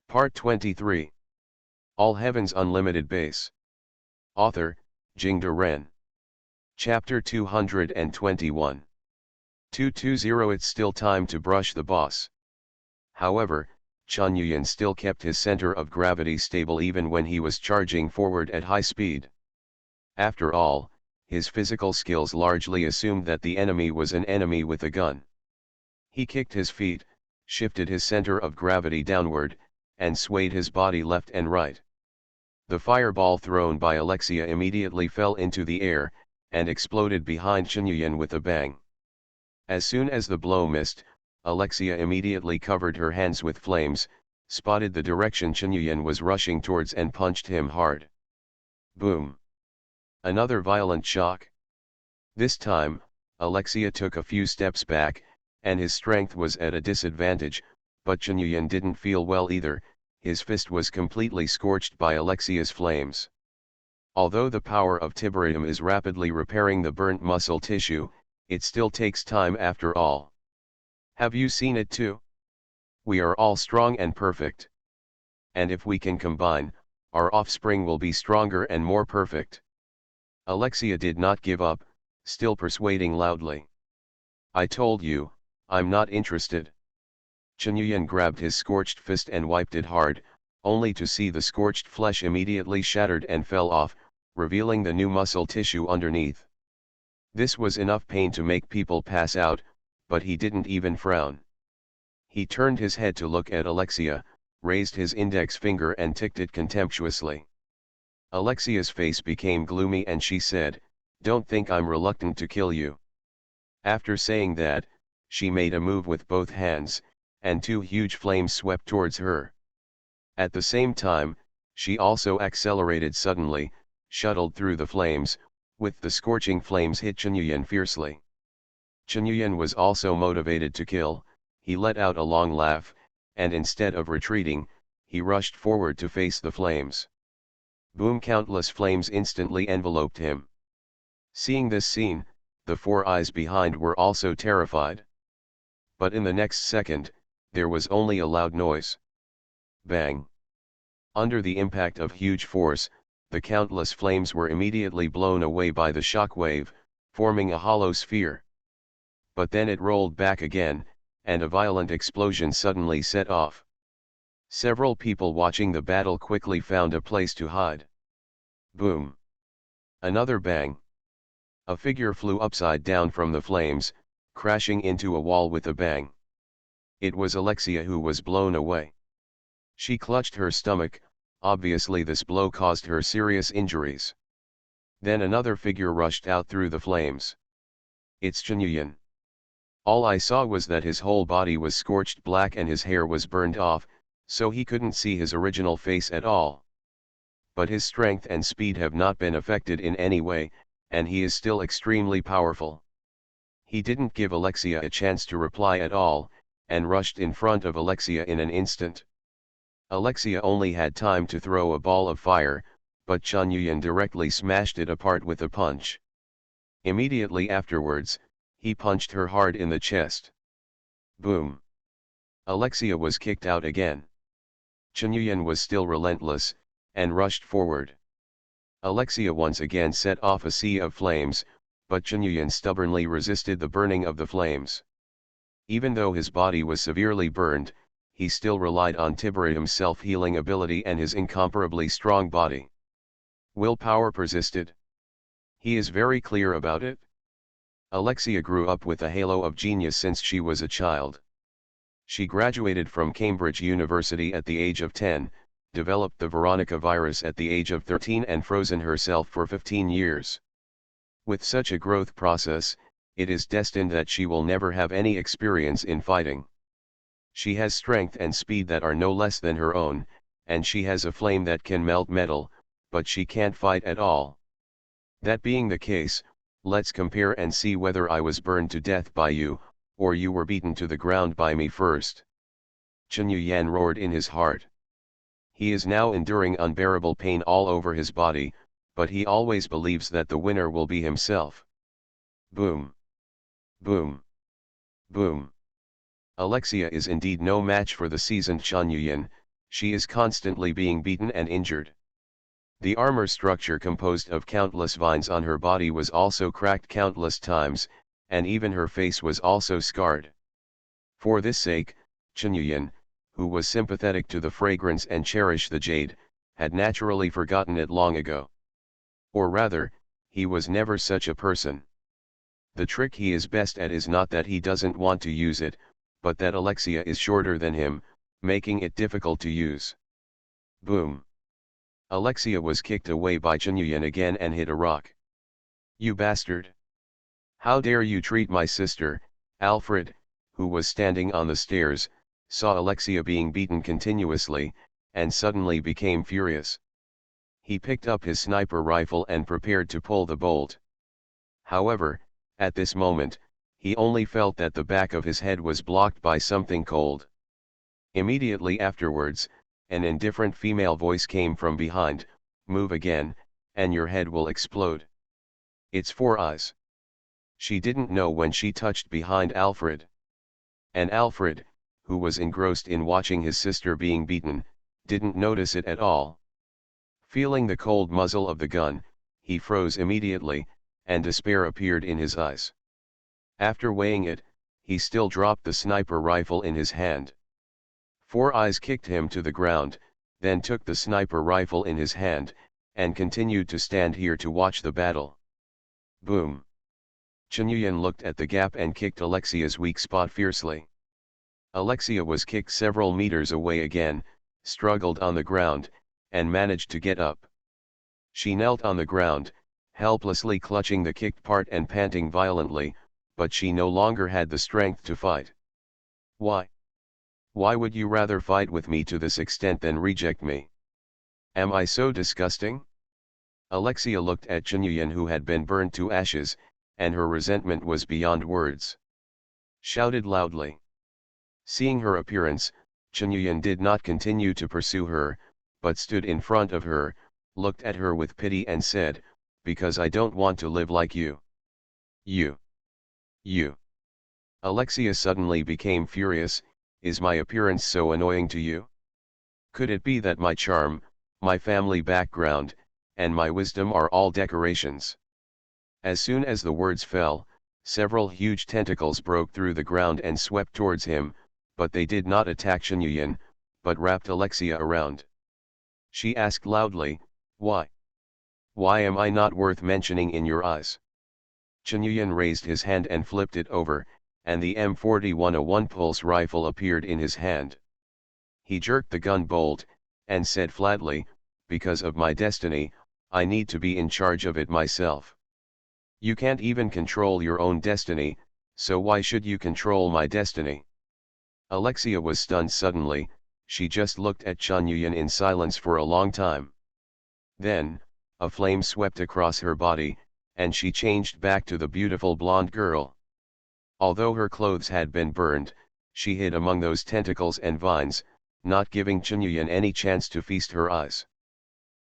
Part 23. All Heaven's Unlimited Base. Author, Jingde Ren. Chapter 221. 220. It's still time to brush the boss. However, Chen Yuyan still kept his center of gravity stable even when he was charging forward at high speed. After all, his physical skills largely assumed that the enemy was an enemy with a gun. He kicked his feet, shifted his center of gravity downward, and swayed his body left and right. The fireball thrown by Alexia immediately fell into the air, and exploded behind Chen Yuyan with a bang. As soon as the blow missed, Alexia immediately covered her hands with flames, spotted the direction Chen Yuyan was rushing towards and punched him hard. Boom! Another violent shock. This time, Alexia took a few steps back, and his strength was at a disadvantage, but Chen Yuyan didn't feel well either. His fist was completely scorched by Alexia's flames. Although the power of tiberium is rapidly repairing the burnt muscle tissue, it still takes time after all. Have you seen it too? We are all strong and perfect. And if we can combine, our offspring will be stronger and more perfect. Alexia did not give up, still persuading loudly. I told you, I'm not interested. Chen Yuyan grabbed his scorched fist and wiped it hard, only to see the scorched flesh immediately shattered and fell off, revealing the new muscle tissue underneath. This was enough pain to make people pass out, but he didn't even frown. He turned his head to look at Alexia, raised his index finger and ticked it contemptuously. Alexia's face became gloomy and she said, "Don't think I'm reluctant to kill you." After saying that, she made a move with both hands, and two huge flames swept towards her. At the same time, she also accelerated suddenly, shuttled through the flames, with the scorching flames hit Chen Yuyan fiercely. Chen Yuyan was also motivated to kill. He let out a long laugh, and instead of retreating, he rushed forward to face the flames. Boom! Countless flames instantly enveloped him. Seeing this scene, the four eyes behind were also terrified. But in the next second, there was only a loud noise. Bang! Under the impact of huge force, the countless flames were immediately blown away by the shock wave, forming a hollow sphere. But then it rolled back again, and a violent explosion suddenly set off. Several people watching the battle quickly found a place to hide. Boom! Another bang! A figure flew upside down from the flames, crashing into a wall with a bang. It was Alexia who was blown away. She clutched her stomach, obviously this blow caused her serious injuries. Then another figure rushed out through the flames. It's Chen Yuyan. All I saw was that his whole body was scorched black and his hair was burned off, so he couldn't see his original face at all. But his strength and speed have not been affected in any way, and he is still extremely powerful. He didn't give Alexia a chance to reply at all, and rushed in front of Alexia in an instant. Alexia only had time to throw a ball of fire, but Chen Yuyan directly smashed it apart with a punch. Immediately afterwards, he punched her hard in the chest. Boom! Alexia was kicked out again. Chen Yuyan was still relentless, and rushed forward. Alexia once again set off a sea of flames, but Chen Yuyan stubbornly resisted the burning of the flames. Even though his body was severely burned, he still relied on tiberium's self-healing ability and his incomparably strong body. Willpower persisted. He is very clear about it. Alexia grew up with a halo of genius since she was a child. She graduated from Cambridge University at the age of 10, developed the Veronica virus at the age of 13 and frozen herself for 15 years. With such a growth process, it is destined that she will never have any experience in fighting. She has strength and speed that are no less than her own, and she has a flame that can melt metal, but she can't fight at all. That being the case, let's compare and see whether I was burned to death by you, or you were beaten to the ground by me first. Chen Yuyan roared in his heart. He is now enduring unbearable pain all over his body, but he always believes that the winner will be himself. Boom! Boom! Boom! Alexia is indeed no match for the seasoned Chen Yuyan, She is constantly being beaten and injured. The armor structure composed of countless vines on her body was also cracked countless times, and even her face was also scarred. For this sake, Chunyuan, who was sympathetic to the fragrance and cherished the jade, had naturally forgotten it long ago. Or rather, he was never such a person. The trick he is best at is not that he doesn't want to use it, but that Alexia is shorter than him, making it difficult to use. Boom! Alexia was kicked away by Chunyuan again and hit a rock. "You bastard! How dare you treat my sister?" Alfred, who was standing on the stairs, saw Alexia being beaten continuously, and suddenly became furious. He picked up his sniper rifle and prepared to pull the bolt. However, at this moment, he only felt that the back of his head was blocked by something cold. Immediately afterwards, an indifferent female voice came from behind, "Move again, and your head will explode. It's 4 eyes." She didn't know when she touched behind Alfred. And Alfred, who was engrossed in watching his sister being beaten, didn't notice it at all. Feeling the cold muzzle of the gun, he froze immediately, and despair appeared in his eyes. After weighing it, he still dropped the sniper rifle in his hand. 4 eyes kicked him to the ground, then took the sniper rifle in his hand, and continued to stand here to watch the battle. Boom! Chunyuan looked at the gap and kicked Alexia's weak spot fiercely. Alexia was kicked several meters away again, struggled on the ground, and managed to get up. She knelt on the ground, helplessly clutching the kicked part and panting violently, but she no longer had the strength to fight. "Why? Why would you rather fight with me to this extent than reject me? Am I so disgusting?" Alexia looked at Chunyuan, who had been burned to ashes, and her resentment was beyond words. Shouted loudly. Seeing her appearance, Chunyuan did not continue to pursue her, but stood in front of her, looked at her with pity and said, "Because I don't want to live like you. You. Alexia suddenly became furious. "Is my appearance so annoying to you? Could it be that my charm, my family background, and my wisdom are all decorations?" As soon as the words fell, several huge tentacles broke through the ground and swept towards him, but they did not attack Chunyuan, but wrapped Alexia around. She asked loudly, "Why? Why am I not worth mentioning in your eyes?" Chunyuan raised his hand and flipped it over, and the M4101 pulse rifle appeared in his hand. He jerked the gun bolt, and said flatly, "Because of my destiny, I need to be in charge of it myself. You can't even control your own destiny, so why should you control my destiny?" Alexia was stunned suddenly. She just looked at Chunyuan in silence for a long time. Then, a flame swept across her body, and she changed back to the beautiful blonde girl. Although her clothes had been burned, she hid among those tentacles and vines, not giving Chunyuan any chance to feast her eyes.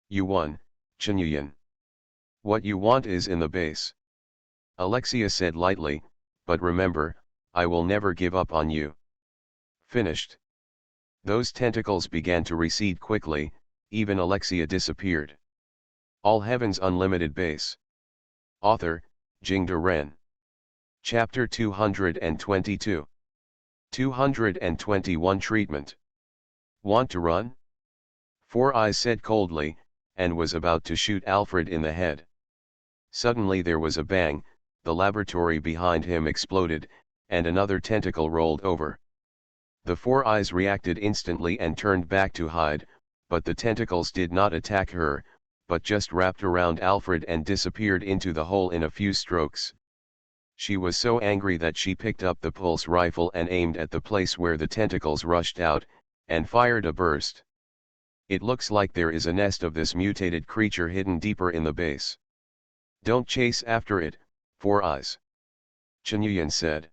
"You won, Chunyuan. What you want is in the base," Alexia said lightly, "but remember, I will never give up on you." Finished. Those tentacles began to recede quickly, even Alexia disappeared. All Heaven's Unlimited Base. Author, Jingde Ren. Chapter 222. 221 Treatment. Want to run? 4 Eyes said coldly, and was about to shoot Alfred in the head. Suddenly there was a bang, the laboratory behind him exploded, and another tentacle rolled over. The 4 Eyes reacted instantly and turned back to hide, but the tentacles did not attack her, but just wrapped around Alfred and disappeared into the hole in a few strokes. She was so angry that she picked up the pulse rifle and aimed at the place where the tentacles rushed out, and fired a burst. "It looks like there is a nest of this mutated creature hidden deeper in the base. Don't chase after it, 4 Eyes," Chunyuan said.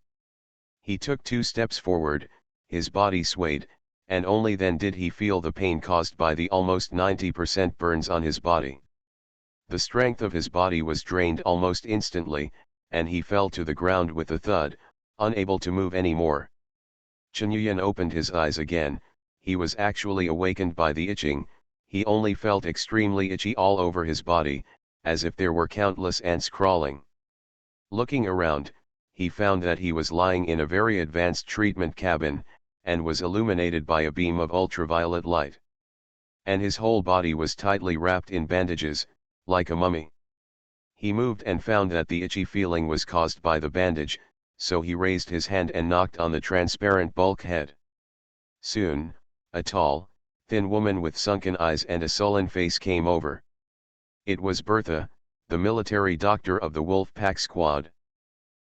He took 2 steps forward, his body swayed, and only then did he feel the pain caused by the almost 90% burns on his body. The strength of his body was drained almost instantly, and he fell to the ground with a thud, unable to move any more. Chunyuan opened his eyes again. he was actually awakened by the itching. He only felt extremely itchy all over his body, as if there were countless ants crawling. Looking around, he found that he was lying in a very advanced treatment cabin, and was illuminated by a beam of ultraviolet light. And his whole body was tightly wrapped in bandages, like a mummy. He moved and found that the itchy feeling was caused by the bandage, so he raised his hand and knocked on the transparent bulkhead. Soon, a tall, thin woman with sunken eyes and a sullen face came over. It was Bertha, the military doctor of the Wolf Pack squad.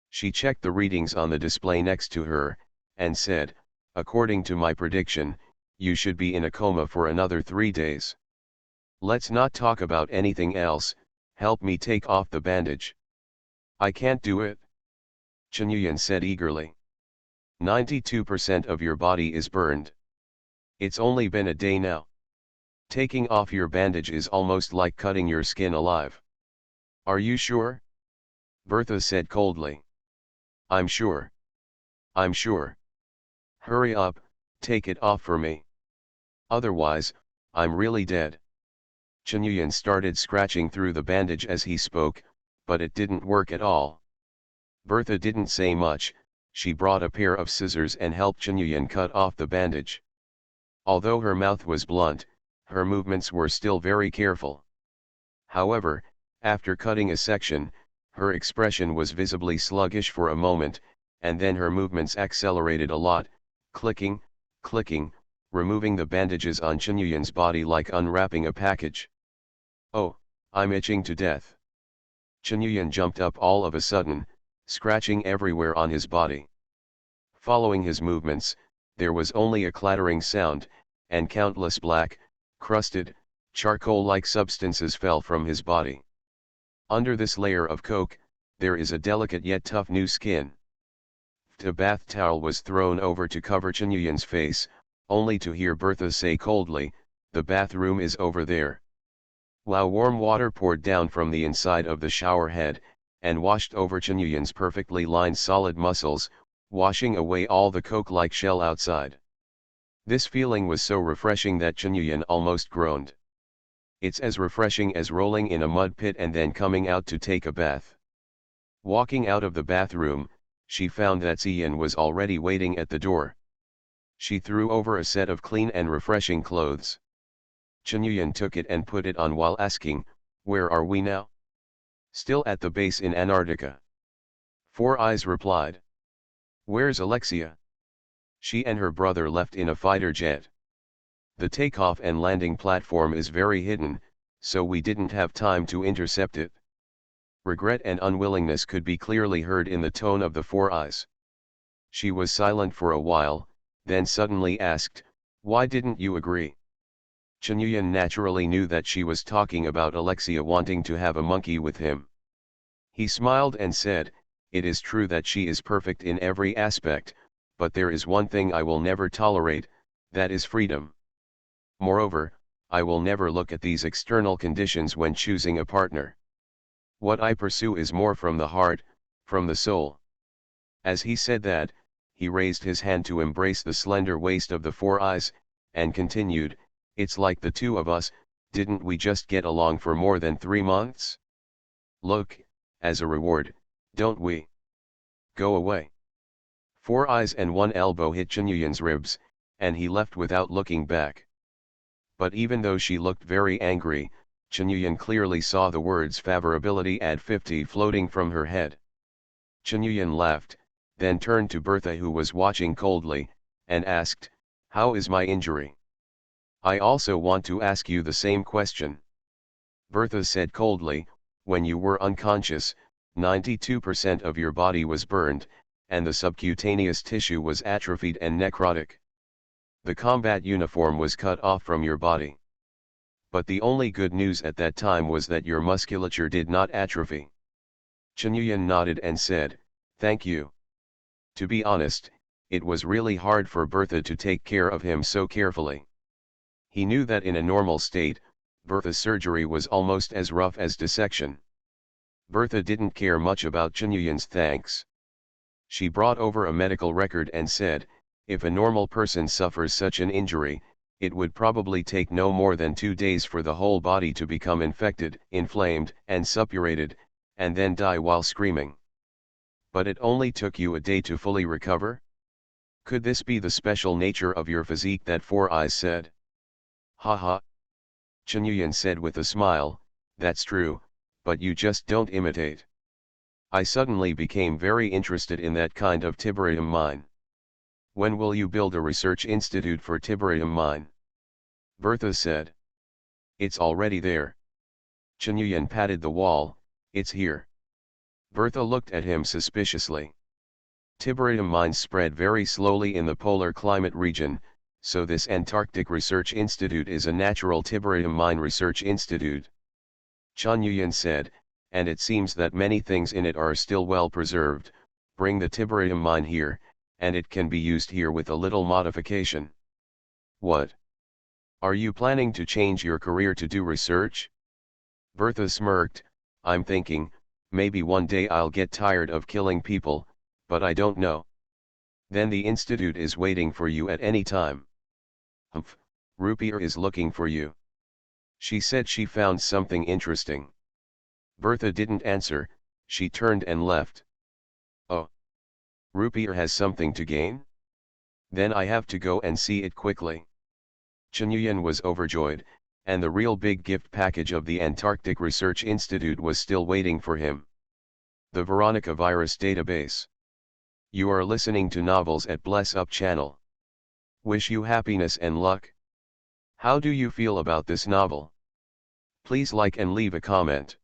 She checked the readings on the display next to her, and said, "According to my prediction, you should be in a coma for another 3 days. Let's not talk about anything else, help me take off the bandage." "I can't do it," Chen Yuyan said eagerly. 92% of your body is burned. It's only been a day now. Taking off your bandage is almost like cutting your skin alive. "Are you sure?" Bertha said coldly. "I'm sure. I'm sure. Hurry up, take it off for me. Otherwise, I'm really dead." Chen Yuyan started scratching through the bandage as he spoke, but it didn't work at all. Bertha didn't say much. She brought a pair of scissors and helped Chen Yuyan cut off the bandage. Although her mouth was blunt, her movements were still very careful. However, after cutting a section, her expression was visibly sluggish for a moment, and then her movements accelerated a lot, clicking, clicking, removing the bandages on Chen Yuyan's body like unwrapping a package. "Oh, I'm itching to death." Chen Yuyan jumped up all of a sudden, scratching everywhere on his body. Following his movements, there was only a clattering sound, and countless black, crusted, charcoal-like substances fell from his body. Under this layer of coke, there is a delicate yet tough new skin. The bath towel was thrown over to cover Chen Yuyan's face, only to hear Bertha say coldly, "The bathroom is over there." While warm water poured down from the inside of the shower head, and washed over Chen Yuyan's perfectly lined solid muscles, washing away all the coke-like shell outside. This feeling was so refreshing that Chen Yuyan almost groaned. It's as refreshing as rolling in a mud pit and then coming out to take a bath. Walking out of the bathroom, she found that Ziyan was already waiting at the door. She threw over a set of clean and refreshing clothes. Chen Yuyan took it and put it on while asking, "Where are we now?" "Still at the base in Antarctica." Four Eyes replied. "Where's Alexia?" "She and her brother left in a fighter jet. The takeoff and landing platform is very hidden, so we didn't have time to intercept it." Regret and unwillingness could be clearly heard in the tone of the Four Eyes. She was silent for a while, then suddenly asked, "Why didn't you agree?" Chen Yuyan naturally knew that she was talking about Alexia wanting to have a monkey with him. He smiled and said, "It is true that she is perfect in every aspect, but there is one thing I will never tolerate, that is freedom. Moreover, I will never look at these external conditions when choosing a partner. What I pursue is more from the heart, from the soul." As he said that, he raised his hand to embrace the slender waist of the Four Eyes, and continued, "It's like the two of us, didn't we just get along for more than 3 months? Look, as a reward, don't we? Go away." Four Eyes and one elbow hit Chen Yuyan's ribs, and he left without looking back. But even though she looked very angry, Chen Yuyan clearly saw the words favorability at 50 floating from her head. Chen Yuyan laughed, then turned to Bertha, who was watching coldly, and asked, "How is my injury?" "I also want to ask you the same question." Bertha said coldly, "When you were unconscious, 92% of your body was burned, and the subcutaneous tissue was atrophied and necrotic. The combat uniform was cut off from your body. But the only good news at that time was that your musculature did not atrophy." Chen Yuyan nodded and said, "Thank you." To be honest, it was really hard for Bertha to take care of him so carefully. He knew that in a normal state, Bertha's surgery was almost as rough as dissection. Bertha didn't care much about Chen Yuyan's thanks. She brought over a medical record and said, If a normal person suffers such an injury, it would probably take no more than 2 days for the whole body to become infected, inflamed, and suppurated, and then die while screaming. But it only took you a day to fully recover? Could this be the special nature of your physique, that Four Eyes said? Ha. Chen Yuyan said with a smile, that's true, but you just don't imitate. I suddenly became very interested in that kind of tiberium mine. When will you build a research institute for tiberium mine? Bertha said. It's already there. Chen Yuyan patted the wall, it's here. Bertha looked at him suspiciously. Tiberium mines spread very slowly in the polar climate region, so this Antarctic Research Institute is a natural tiberium mine research institute. Chen Yuyan said, and it seems that many things in it are still well preserved. Bring the tiberium mine here, and it can be used here with a little modification. What? Are you planning to change your career to do research? Bertha smirked, I'm thinking, maybe one day I'll get tired of killing people, but I don't know. Then the institute is waiting for you at any time. Humph, Rupier is looking for you. She said she found something interesting. Bertha didn't answer, she turned and left. Oh. Rupier has something to gain? Then I have to go and see it quickly. Chen Yuyan was overjoyed, and the real big gift package of the Antarctic Research Institute was still waiting for him. The Veronica Virus Database. You are listening to Novels at Bless Up channel. Wish you happiness and luck. How do you feel about this novel? Please like and leave a comment.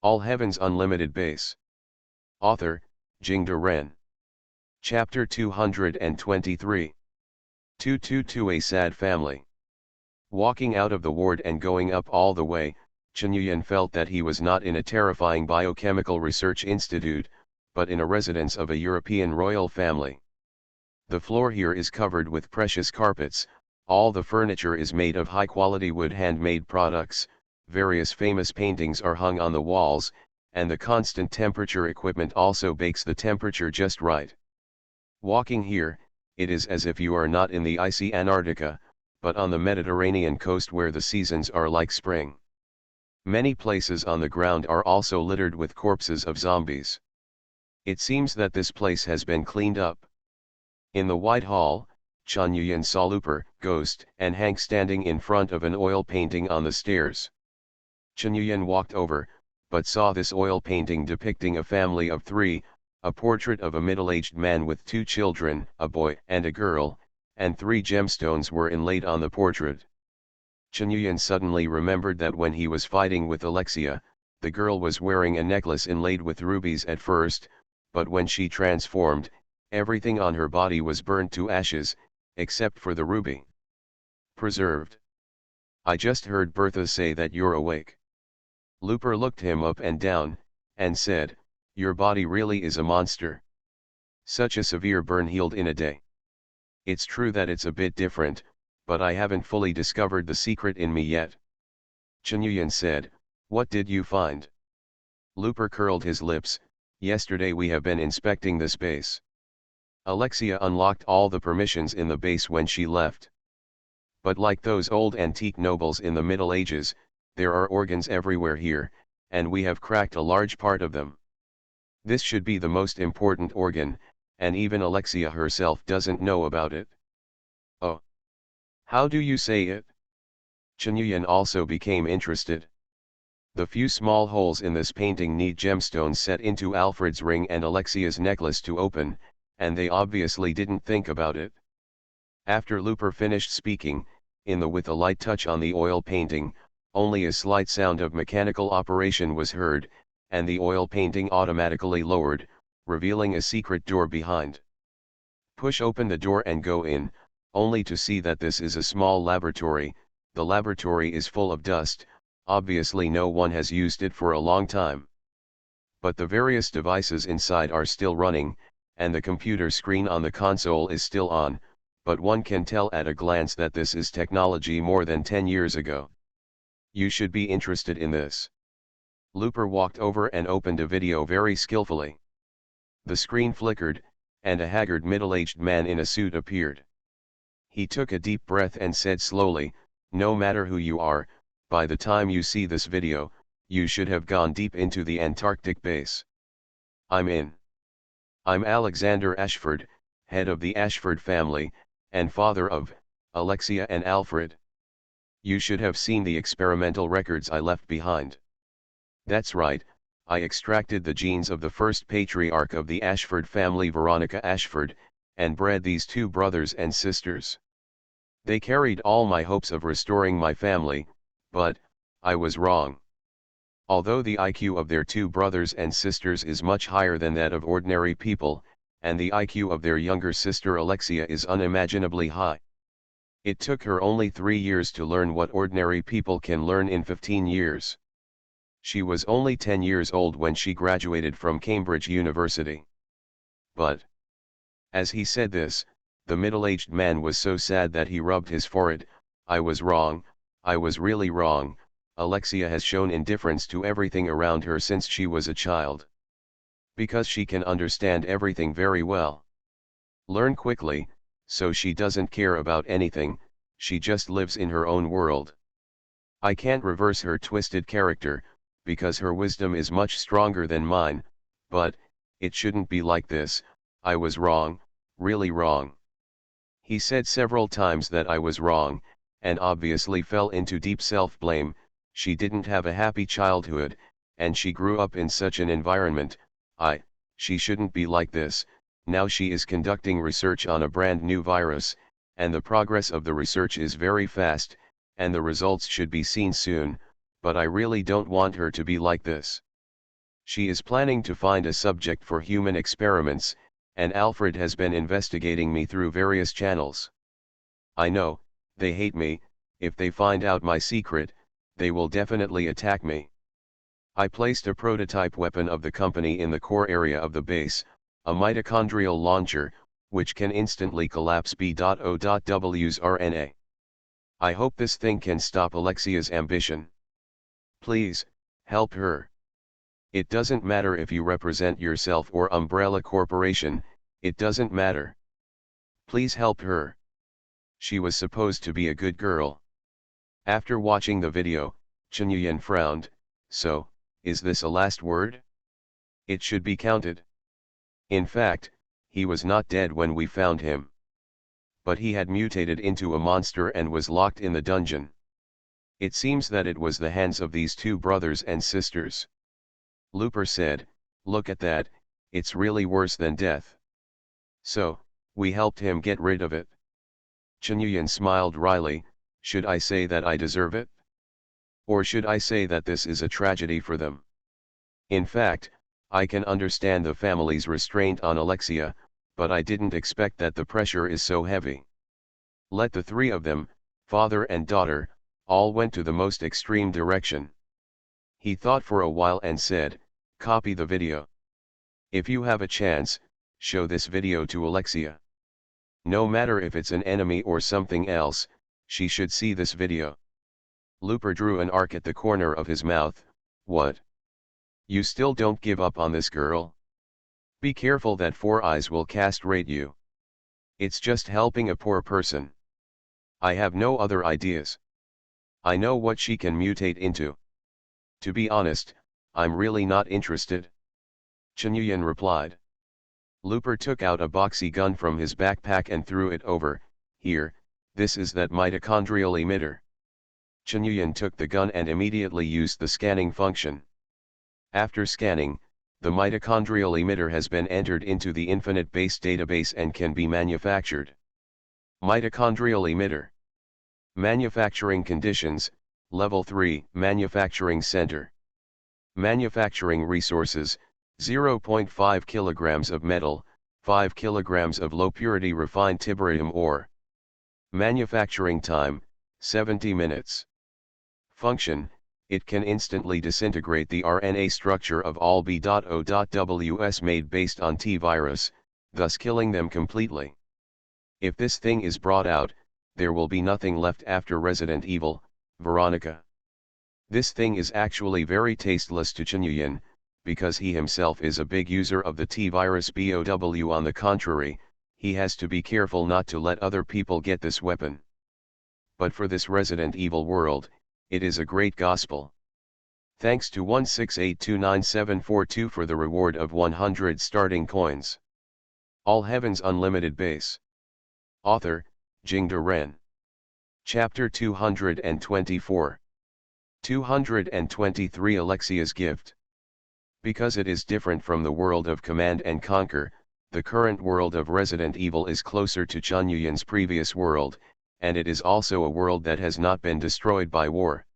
All Heavens Unlimited Base. Author, Jingde Ren. Chapter 223. 222 A Sad Family. Walking out of the ward and going up all the way, Chen Yuyan felt that he was not in a terrifying biochemical research institute, but in a residence of a European royal family. The floor here is covered with precious carpets, all the furniture is made of high-quality wood handmade products, various famous paintings are hung on the walls, and the constant temperature equipment also bakes the temperature just right. Walking here, it is as if you are not in the icy Antarctica, but on the Mediterranean coast where the seasons are like spring. Many places on the ground are also littered with corpses of zombies. It seems that this place has been cleaned up. In the White Hall, Chen Yuyan saw Looper, Ghost, and Hank standing in front of an oil painting on the stairs. Chen Yuyan walked over, but saw this oil painting depicting a family of 3, a portrait of a middle-aged man with 2 children, a boy and a girl, and 3 gemstones were inlaid on the portrait. Chen Yuyan suddenly remembered that when he was fighting with Alexia, the girl was wearing a necklace inlaid with rubies at first, but when she transformed, everything on her body was burned to ashes, except for the ruby. Preserved. I just heard Bertha say that you're awake. Looper looked him up and down, and said, your body really is a monster. Such a severe burn healed in a day. It's true that it's a bit different, but I haven't fully discovered the secret in me yet. Chen Yuyan said, what did you find? Looper curled his lips, yesterday we have been inspecting this base. Alexia unlocked all the permissions in the base when she left. But like those old antique nobles in the Middle Ages, there are organs everywhere here, and we have cracked a large part of them. This should be the most important organ, and even Alexia herself doesn't know about it. Oh. How do you say it? Chen Yuyan also became interested. The few small holes in this painting need gemstones set into Alfred's ring and Alexia's necklace to open, and they obviously didn't think about it. After Looper finished speaking, with a light touch on the oil painting, only a slight sound of mechanical operation was heard, and the oil painting automatically lowered, revealing a secret door behind. Push open the door and go in, only to see that this is a small laboratory. The laboratory is full of dust, obviously no one has used it for a long time. But the various devices inside are still running, and the computer screen on the console is still on, but one can tell at a glance that this is technology more than 10 years ago. You should be interested in this. Looper walked over and opened a video very skillfully. The screen flickered, and a haggard middle-aged man in a suit appeared. He took a deep breath and said slowly, "No matter who you are, by the time you see this video, you should have gone deep into the Antarctic base. I'm in. I'm Alexander Ashford, head of the Ashford family, and father of Alexia and Alfred. You should have seen the experimental records I left behind. That's right, I extracted the genes of the first patriarch of the Ashford family, Veronica Ashford, and bred these two brothers and sisters. They carried all my hopes of restoring my family, but I was wrong. Although the IQ of their two brothers and sisters is much higher than that of ordinary people, and the IQ of their younger sister Alexia is unimaginably high. It took her only 3 years to learn what ordinary people can learn in 15 years. She was only 10 years old when she graduated from Cambridge University. But, as he said this, the middle-aged man was so sad that he rubbed his forehead. I was wrong, I was really wrong. Alexia has shown indifference to everything around her since she was a child. Because she can understand everything very well. Learn quickly, so she doesn't care about anything, she just lives in her own world. I can't reverse her twisted character, because her wisdom is much stronger than mine, but it shouldn't be like this. I was wrong, really wrong. He said several times that I was wrong, and obviously fell into deep self-blame. She didn't have a happy childhood, and she grew up in such an environment. She shouldn't be like this. Now she is conducting research on a brand new virus, and the progress of the research is very fast, and the results should be seen soon, but I really don't want her to be like this. She is planning to find a subject for human experiments, and Alfred has been investigating me through various channels. I know, they hate me. If they find out my secret, they will definitely attack me. I placed a prototype weapon of the company in the core area of the base, a mitochondrial launcher, which can instantly collapse B.O.W's RNA. I hope this thing can stop Alexia's ambition. Please, help her. It doesn't matter if you represent yourself or Umbrella Corporation, it doesn't matter. Please help her. She was supposed to be a good girl. After watching the video, Chen Yuyan frowned. So, is this a last word? It should be counted. In fact, he was not dead when we found him. But he had mutated into a monster and was locked in the dungeon. It seems that it was the hands of these two brothers and sisters. Looper said, "Look at that, it's really worse than death." So, we helped him get rid of it. Chen Yuyan smiled wryly. Should I say that I deserve it? Or should I say that this is a tragedy for them? In fact, I can understand the family's restraint on Alexia, but I didn't expect that the pressure is so heavy. Let the three of them, father and daughter, all went to the most extreme direction. He thought for a while and said, "Copy the video. If you have a chance, show this video to Alexia. No matter if it's an enemy or something else, she should see this video." Looper drew an arc at the corner of his mouth. What? You still don't give up on this girl? Be careful that Four Eyes will castrate you. It's just helping a poor person. I have no other ideas. I know what she can mutate into. To be honest, I'm really not interested. Chen Yuyan replied. Looper took out a boxy gun from his backpack and threw it over. Here, this is that mitochondrial emitter. Chen Yuyan took the gun and immediately used the scanning function. After scanning, the mitochondrial emitter has been entered into the infinite base database and can be manufactured. Mitochondrial emitter. Manufacturing conditions, Level 3, Manufacturing Center. Manufacturing resources, 0.5 kilograms of metal, 5 kilograms of low-purity refined tiberium ore. Manufacturing time, 70 minutes. Function, it can instantly disintegrate the RNA structure of all B.O.Ws made based on T-virus, thus killing them completely. If this thing is brought out, there will be nothing left after Resident Evil, Veronica. This thing is actually very tasteless to Chen Yuyan, because he himself is a big user of the T-virus BOW. On the contrary, he has to be careful not to let other people get this weapon. But for this Resident Evil world, it is a great gospel. Thanks to 168299742 for the reward of 100 starting coins. All Heavens Unlimited Base. Author, Jingde Ren. Chapter 224. 223 Alexia's Gift. Because it is different from the world of Command and Conquer, the current world of Resident Evil is closer to Chunyuan's previous world, and it is also a world that has not been destroyed by war.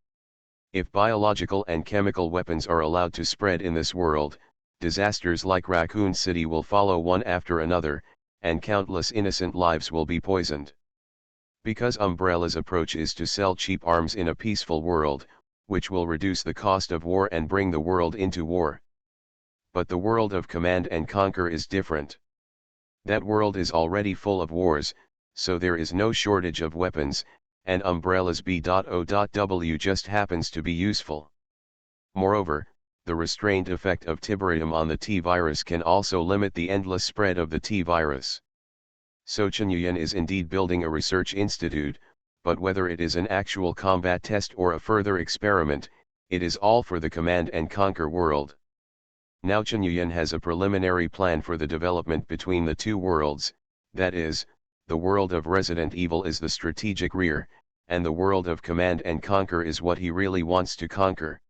If biological and chemical weapons are allowed to spread in this world, disasters like Raccoon City will follow one after another, and countless innocent lives will be poisoned. Because Umbrella's approach is to sell cheap arms in a peaceful world, which will reduce the cost of war and bring the world into war. But the world of Command and Conquer is different. That world is already full of wars, so there is no shortage of weapons, and Umbrella's B.O.W just happens to be useful. Moreover, the restrained effect of Tiberium on the T-virus can also limit the endless spread of the T-virus. So Chunyuan is indeed building a research institute, but whether it is an actual combat test or a further experiment, it is all for the Command and Conquer world. Now Chunyuan has a preliminary plan for the development between the two worlds, that is, the world of Resident Evil is the strategic rear, and the world of Command and Conquer is what he really wants to conquer.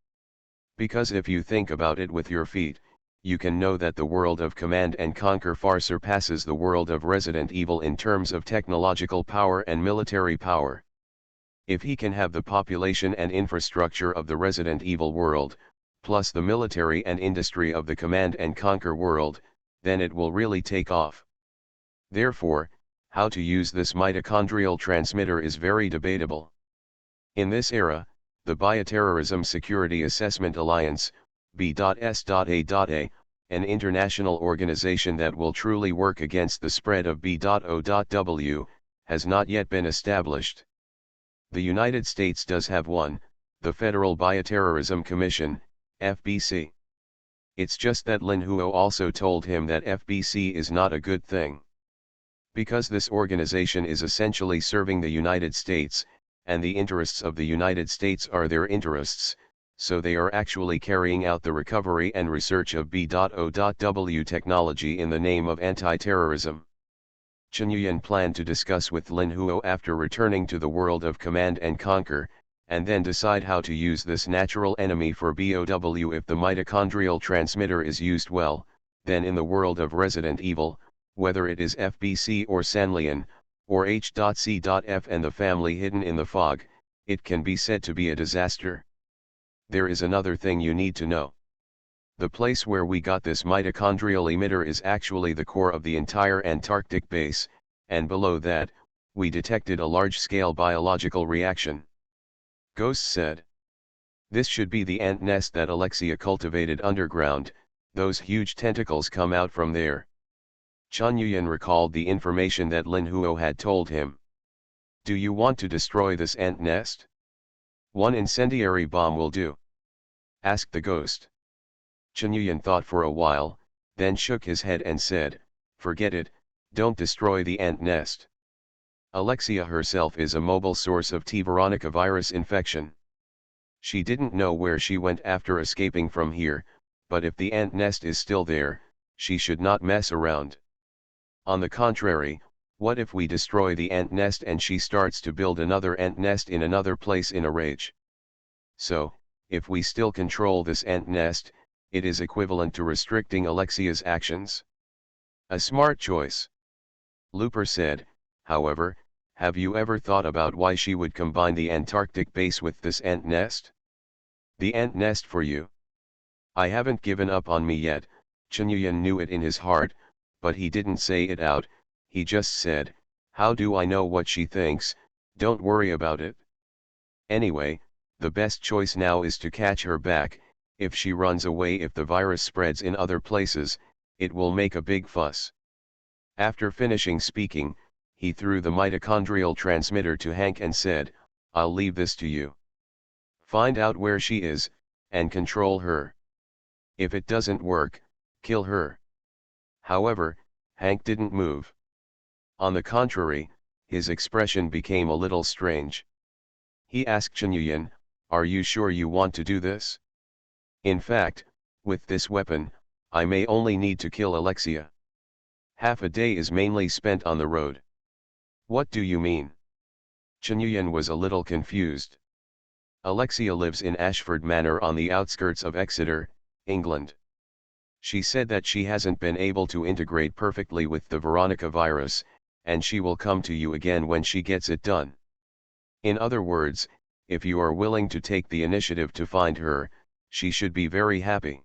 Because if you think about it with your feet, you can know that the world of Command and Conquer far surpasses the world of Resident Evil in terms of technological power and military power. If he can have the population and infrastructure of the Resident Evil world, plus the military and industry of the Command and Conquer world, then it will really take off. Therefore, how to use this mitochondrial transmitter is very debatable. In this era, the Bioterrorism Security Assessment Alliance, B.S.A.A, an international organization that will truly work against the spread of B.O.W, has not yet been established. The United States does have one, the Federal Bioterrorism Commission, FBC. It's just that Lin Huo also told him that FBC is not a good thing. Because this organization is essentially serving the United States, and the interests of the United States are their interests, so they are actually carrying out the recovery and research of B.O.W technology in the name of anti-terrorism. Chunyuan planned to discuss with Lin Huo after returning to the world of Command and Conquer, and then decide how to use this natural enemy for BOW. If the mitochondrial transmitter is used well, then in the world of Resident Evil, whether it is FBC or Sanlian, or H.C.F and the family hidden in the fog, it can be said to be a disaster. There is another thing you need to know. The place where we got this mitochondrial emitter is actually the core of the entire Antarctic base, and below that, we detected a large-scale biological reaction. Ghost said. This should be the ant nest that Alexia cultivated underground, those huge tentacles come out from there. Chunyuan recalled the information that Lin Huo had told him. Do you want to destroy this ant nest? One incendiary bomb will do. Asked the ghost. Chunyuan thought for a while, then shook his head and said, forget it, don't destroy the ant nest. Alexia herself is a mobile source of T. Veronica virus infection. She didn't know where she went after escaping from here, but if the ant nest is still there, she should not mess around. On the contrary, what if we destroy the ant nest and she starts to build another ant nest in another place in a rage? So, if we still control this ant nest, it is equivalent to restricting Alexia's actions. A smart choice. Looper said, however, have you ever thought about why she would combine the Antarctic base with this ant nest? The ant nest for you. I haven't given up on me yet. Chunyuan knew it in his heart, but he didn't say it out. He just said, how do I know what she thinks? Don't worry about it. Anyway, the best choice now is to catch her back. If she runs away, if the virus spreads in other places, it will make a big fuss. After finishing speaking, he threw the mitochondrial transmitter to Hank and said, I'll leave this to you. Find out where she is, and control her. If it doesn't work, kill her. However, Hank didn't move. On the contrary, his expression became a little strange. He asked Chunyuan, "Are you sure you want to do this? In fact, with this weapon, I may only need to kill Alexia. Half a day is mainly spent on the road." "What do you mean?" Chunyuan was a little confused. "Alexia lives in Ashford Manor on the outskirts of Exeter, England. She said that she hasn't been able to integrate perfectly with the Veronica virus, and she will come to you again when she gets it done. In other words, if you are willing to take the initiative to find her, she should be very happy."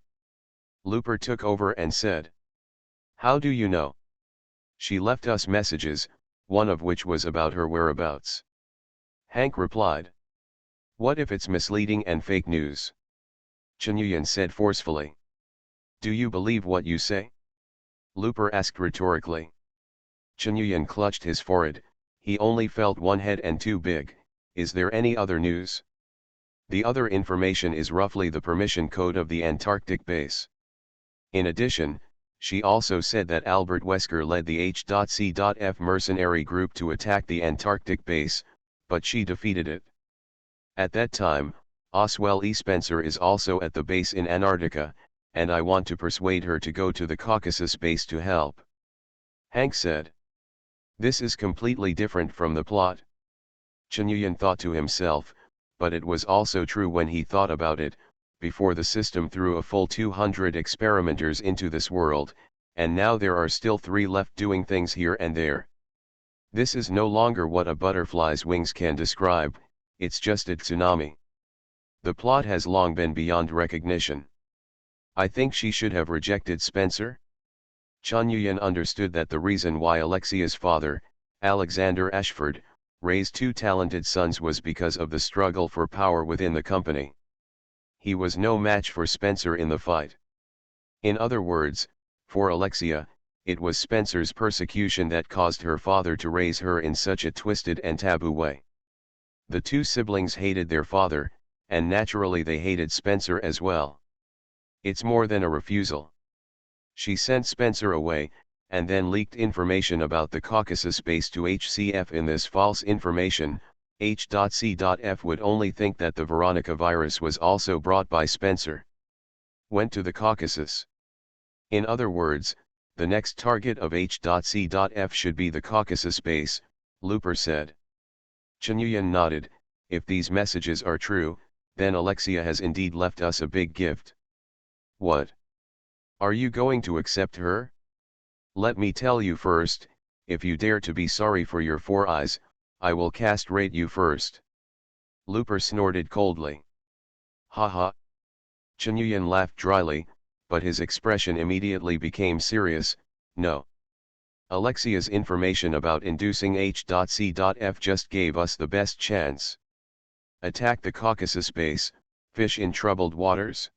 Looper took over and said, "How do you know?" "She left us messages, one of which was about her whereabouts." Hank replied. "What if it's misleading and fake news?" Chunyuan said forcefully. "Do you believe what you say?" Looper asked rhetorically. Chunyuan clutched his forehead. He only felt one head and too big. "Is there any other news?" "The other information is roughly the permission code of the Antarctic base. In addition, she also said that Albert Wesker led the H.C.F mercenary group to attack the Antarctic base, but she defeated it. At that time, Oswell E. Spencer is also at the base in Antarctica, and I want to persuade her to go to the Caucasus base to help." Hank said. "This is completely different from the plot." Chunyuan thought to himself, but it was also true when he thought about it. Before the system threw a full 200 experimenters into this world, and now there are still 3 left doing things here and there. This is no longer what a butterfly's wings can describe, it's just a tsunami. The plot has long been beyond recognition. I think she should have rejected Spencer. Chunyuan understood that the reason why Alexia's father, Alexander Ashford, raised 2 talented sons was because of the struggle for power within the company. He was no match for Spencer in the fight. In other words, for Alexia, it was Spencer's persecution that caused her father to raise her in such a twisted and taboo way. The 2 siblings hated their father, and naturally they hated Spencer as well. It's more than a refusal. She sent Spencer away, and then leaked information about the Caucasus base to HCF. In this false information, H.C.F would only think that the Veronica virus was also brought by Spencer. Went to the Caucasus. In other words, the next target of H.C.F should be the Caucasus base, Looper said. Chunyuan nodded. If these messages are true, then Alexia has indeed left us a big gift. What? Are you going to accept her? Let me tell you first, if you dare to be sorry for your 4 eyes, I will castrate you first. Looper snorted coldly. Ha ha. Chunyuan laughed dryly, but his expression immediately became serious. No. Alexia's information about inducing H.C.F just gave us the best chance. Attack the Caucasus base, fish in troubled waters?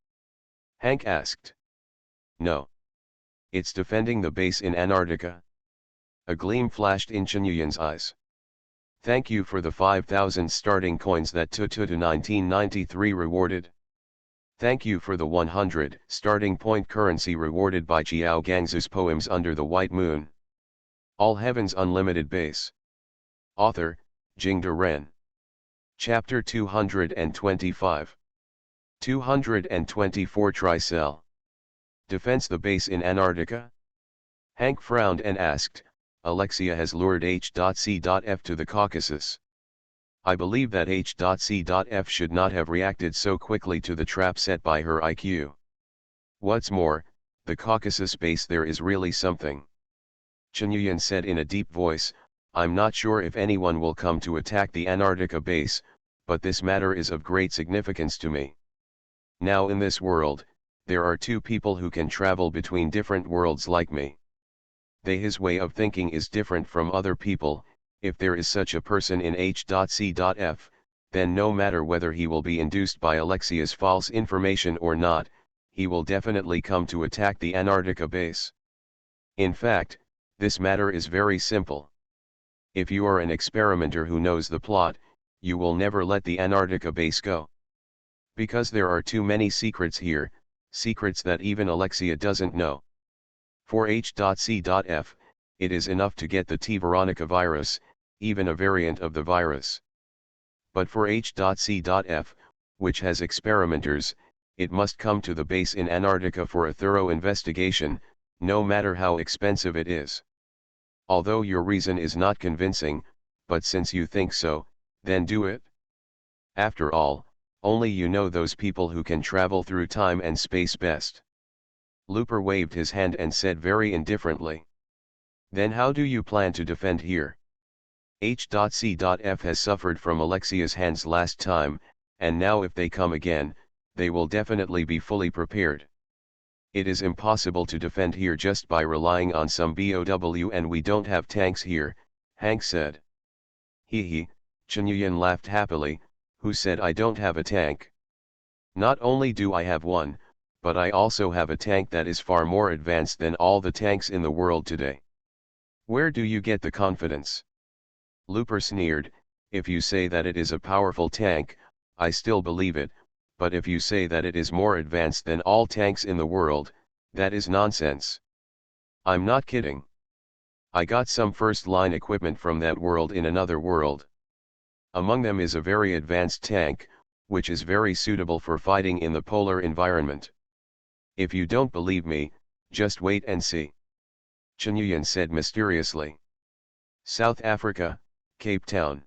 Hank asked. No. It's defending the base in Antarctica. A gleam flashed in Chunyuan's eyes. Thank you for the 5,000 starting coins that Tutu 1993 rewarded. Thank you for the 100 starting point currency rewarded by Qiao Gangzu's poems Under the White Moon. All Heaven's Unlimited Base. Author, Jingde Ren. Chapter 225. 224 Tricell. Defense the base in Antarctica? Hank frowned and asked, Alexia has lured H.C.F to the Caucasus. I believe that H.C.F should not have reacted so quickly to the trap set by her IQ. What's more, the Caucasus base there is really something. Chunyuan said in a deep voice, I'm not sure if anyone will come to attack the Antarctica base, but this matter is of great significance to me. Now in this world, there are 2 people who can travel between different worlds like me. His way of thinking is different from other people. If there is such a person in H.C.F, then no matter whether he will be induced by Alexia's false information or not, he will definitely come to attack the Antarctica base. In fact, this matter is very simple. If you are an experimenter who knows the plot, you will never let the Antarctica base go. Because there are too many secrets here, Secrets that even Alexia doesn't know. For H.C.F., it is enough to get the T. Veronica virus, even a variant of the virus. But for H.C.F., which has experimenters, it must come to the base in Antarctica for a thorough investigation, no matter how expensive it is. Although your reason is not convincing, but since you think so, then do it. After all, only you know those people who can travel through time and space best. Looper waved his hand and said very indifferently. Then how do you plan to defend here? H.C.F. has suffered from Alexia's hands last time, and now if they come again, they will definitely be fully prepared. It is impossible to defend here just by relying on some BOW, and we don't have tanks here, Hank said. Hee, Chunyuan laughed happily, who said I don't have a tank. Not only do I have one, but I also have a tank that is far more advanced than all the tanks in the world today. Where do you get the confidence? Looper sneered, if you say that it is a powerful tank, I still believe it, but if you say that it is more advanced than all tanks in the world, that is nonsense. I'm not kidding. I got some first-line equipment from that world in another world. Among them is a very advanced tank, which is very suitable for fighting in the polar environment. If you don't believe me, just wait and see. Chunyuan said mysteriously. South Africa, Cape Town.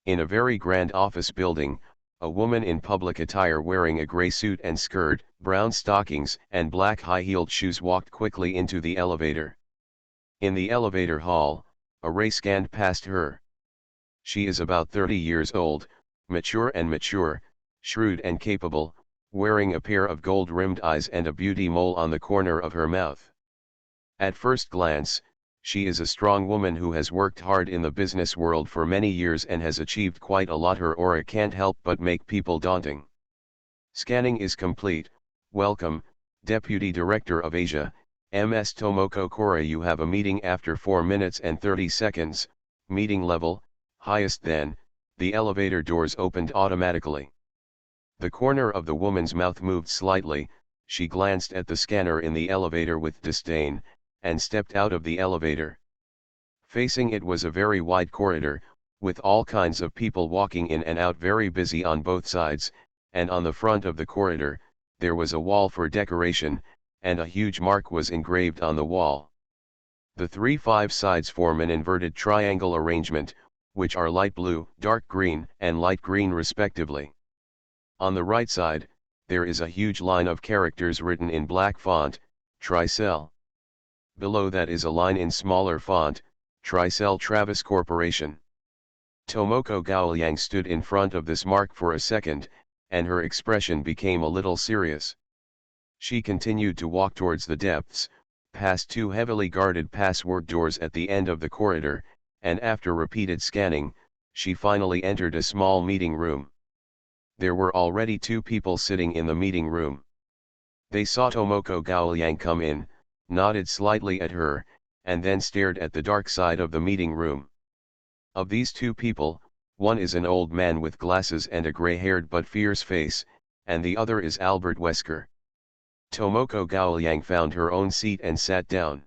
In a very grand office building, a woman in public attire wearing a grey suit and skirt, brown stockings and black high-heeled shoes walked quickly into the elevator. In the elevator hall, a ray scanned past her. She is about 30 years old, mature, shrewd and capable, wearing a pair of gold-rimmed eyes and a beauty mole on the corner of her mouth. At first glance, she is a strong woman who has worked hard in the business world for many years and has achieved quite a lot. Her aura can't help but make people daunting. Scanning is complete. Welcome, Deputy Director of Asia, Ms. Tomoko Kora. You have a meeting after 4 minutes and 30 seconds, meeting level, highest. Then, the elevator doors opened automatically. The corner of the woman's mouth moved slightly, she glanced at the scanner in the elevator with disdain, and stepped out of the elevator. Facing it was a very wide corridor, with all kinds of people walking in and out, very busy on both sides, and on the front of the corridor, there was a wall for decoration, and a huge mark was engraved on the wall. The 3-5 sides form an inverted triangle arrangement, which are light blue, dark green, and light green respectively. On the right side, there is a huge line of characters written in black font, Tricell. Below that is a line in smaller font, Tricell Travis Corporation. Tomoko Gaoliang stood in front of this mark for a second, and her expression became a little serious. She continued to walk towards the depths, past 2 heavily guarded password doors at the end of the corridor, and after repeated scanning, she finally entered a small meeting room. There were already 2 people sitting in the meeting room. They saw Tomoko Gaoliang come in, nodded slightly at her, and then stared at the dark side of the meeting room. Of these 2 people, one is an old man with glasses and a gray-haired but fierce face, and the other is Albert Wesker. Tomoko Gaoliang found her own seat and sat down.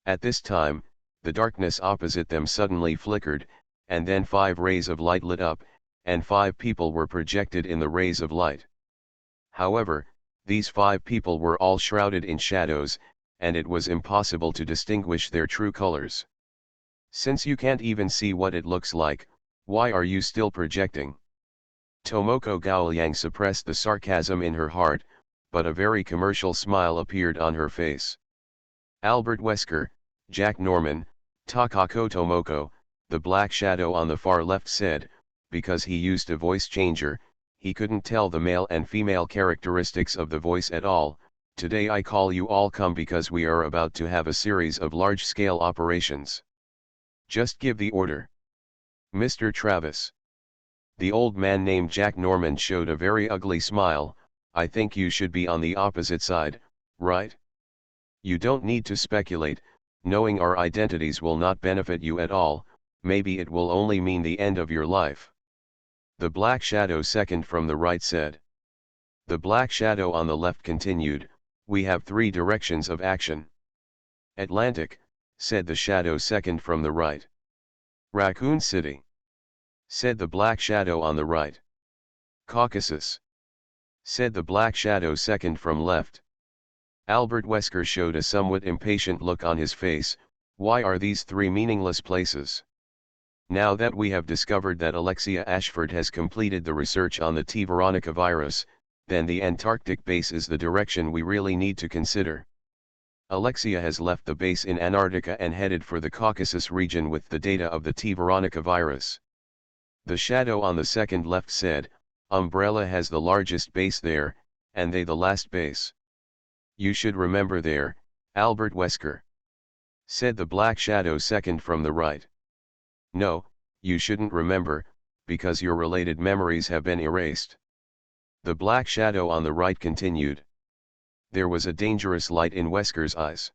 At this time, the darkness opposite them suddenly flickered, and then 5 rays of light lit up, and 5 people were projected in the rays of light. However, these 5 people were all shrouded in shadows, and it was impossible to distinguish their true colors. Since you can't even see what it looks like, why are you still projecting? Tomoko Gaoliang suppressed the sarcasm in her heart, but a very commercial smile appeared on her face. Albert Wesker, Jack Norman, Takako Tomoko, the black shadow on the far left said, because he used a voice changer, he couldn't tell the male and female characteristics of the voice at all. Today I call you all come because we are about to have a series of large-scale operations. Just give the order. Mr. Travis. The old man named Jack Norman showed a very ugly smile. I think you should be on the opposite side, right? You don't need to speculate, knowing our identities will not benefit you at all, maybe it will only mean the end of your life. The black shadow second from the right said. The black shadow on the left continued, we have three directions of action. Atlantic, said the shadow second from the right. Raccoon City, said the black shadow on the right. Caucasus, said the black shadow second from left. Albert Wesker showed a somewhat impatient look on his face. Why are these three meaningless places? Now that we have discovered that Alexia Ashford has completed the research on the T. Veronica virus, then the Antarctic base is the direction we really need to consider. Alexia has left the base in Antarctica and headed for the Caucasus region with the data of the T. Veronica virus. The shadow on the second left said, Umbrella has the largest base there, and they the last base. You should remember there, Albert Wesker, said the black shadow second from the right. No, you shouldn't remember, because your related memories have been erased. The black shadow on the right continued. There was a dangerous light in Wesker's eyes.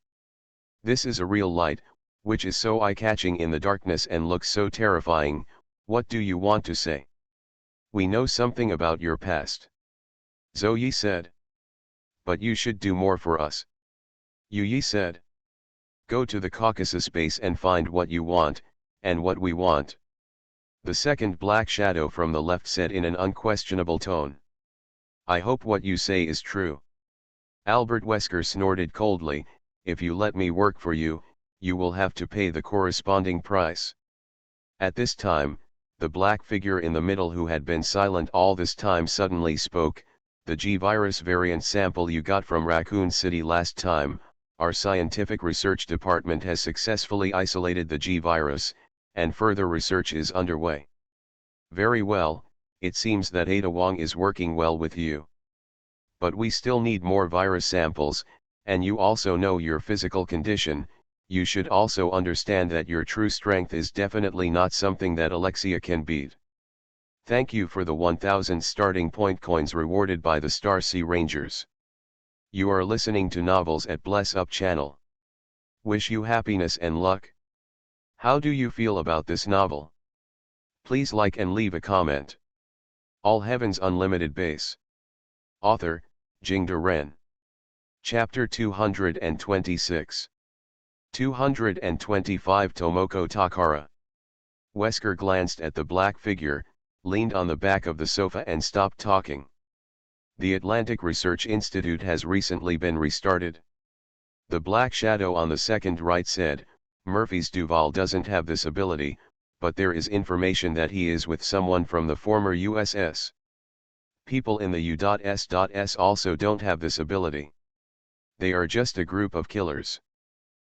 This is a real light, which is so eye-catching in the darkness and looks so terrifying. What do you want to say? We know something about your past, Zoe said. But you should do more for us, Yuyi said. Go to the Caucasus base and find what you want, and what we want. The second black shadow from the left said in an unquestionable tone. I hope what you say is true. Albert Wesker snorted coldly, if you let me work for you, you will have to pay the corresponding price. At this time, the black figure in the middle who had been silent all this time suddenly spoke, the G-virus variant sample you got from Raccoon City last time, our scientific research department has successfully isolated the G-virus, and further research is underway. Very well, it seems that Ada Wong is working well with you. But we still need more virus samples, and you also know your physical condition. You should also understand that your true strength is definitely not something that Alexia can beat. Thank you for the 1000 starting point coins rewarded by the Star Sea Rangers. You are listening to Novels at Bless Up channel. Wish you happiness and luck. How do you feel about this novel? Please like and leave a comment. All Heavens Unlimited Base. Author, Jingde Ren. Chapter 226. 225 Tomoko Takara. Wesker glanced at the black figure, leaned on the back of the sofa and stopped talking. The Atlantic Research Institute has recently been restarted. The black shadow on the second right said, Murphy's Duval doesn't have this ability, but there is information that he is with someone from the former USS. People in the U.S. also don't have this ability. They are just a group of killers.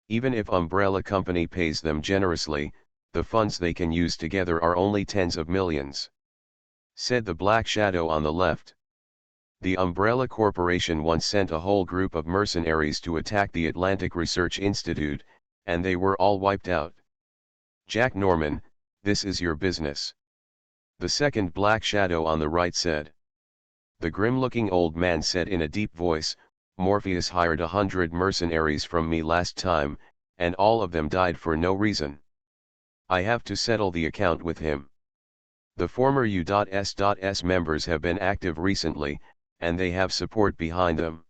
Even if Umbrella Company pays them generously, the funds they can use together are only tens of millions. Said the black shadow on the left. The Umbrella Corporation once sent a whole group of mercenaries to attack the Atlantic Research Institute, and they were all wiped out. Jack Norman, this is your business. The second black shadow on the right said. The grim-looking old man said in a deep voice, Morpheus hired 100 mercenaries from me last time, and all of them died for no reason. I have to settle the account with him. The former U.S. members have been active recently, and they have support behind them.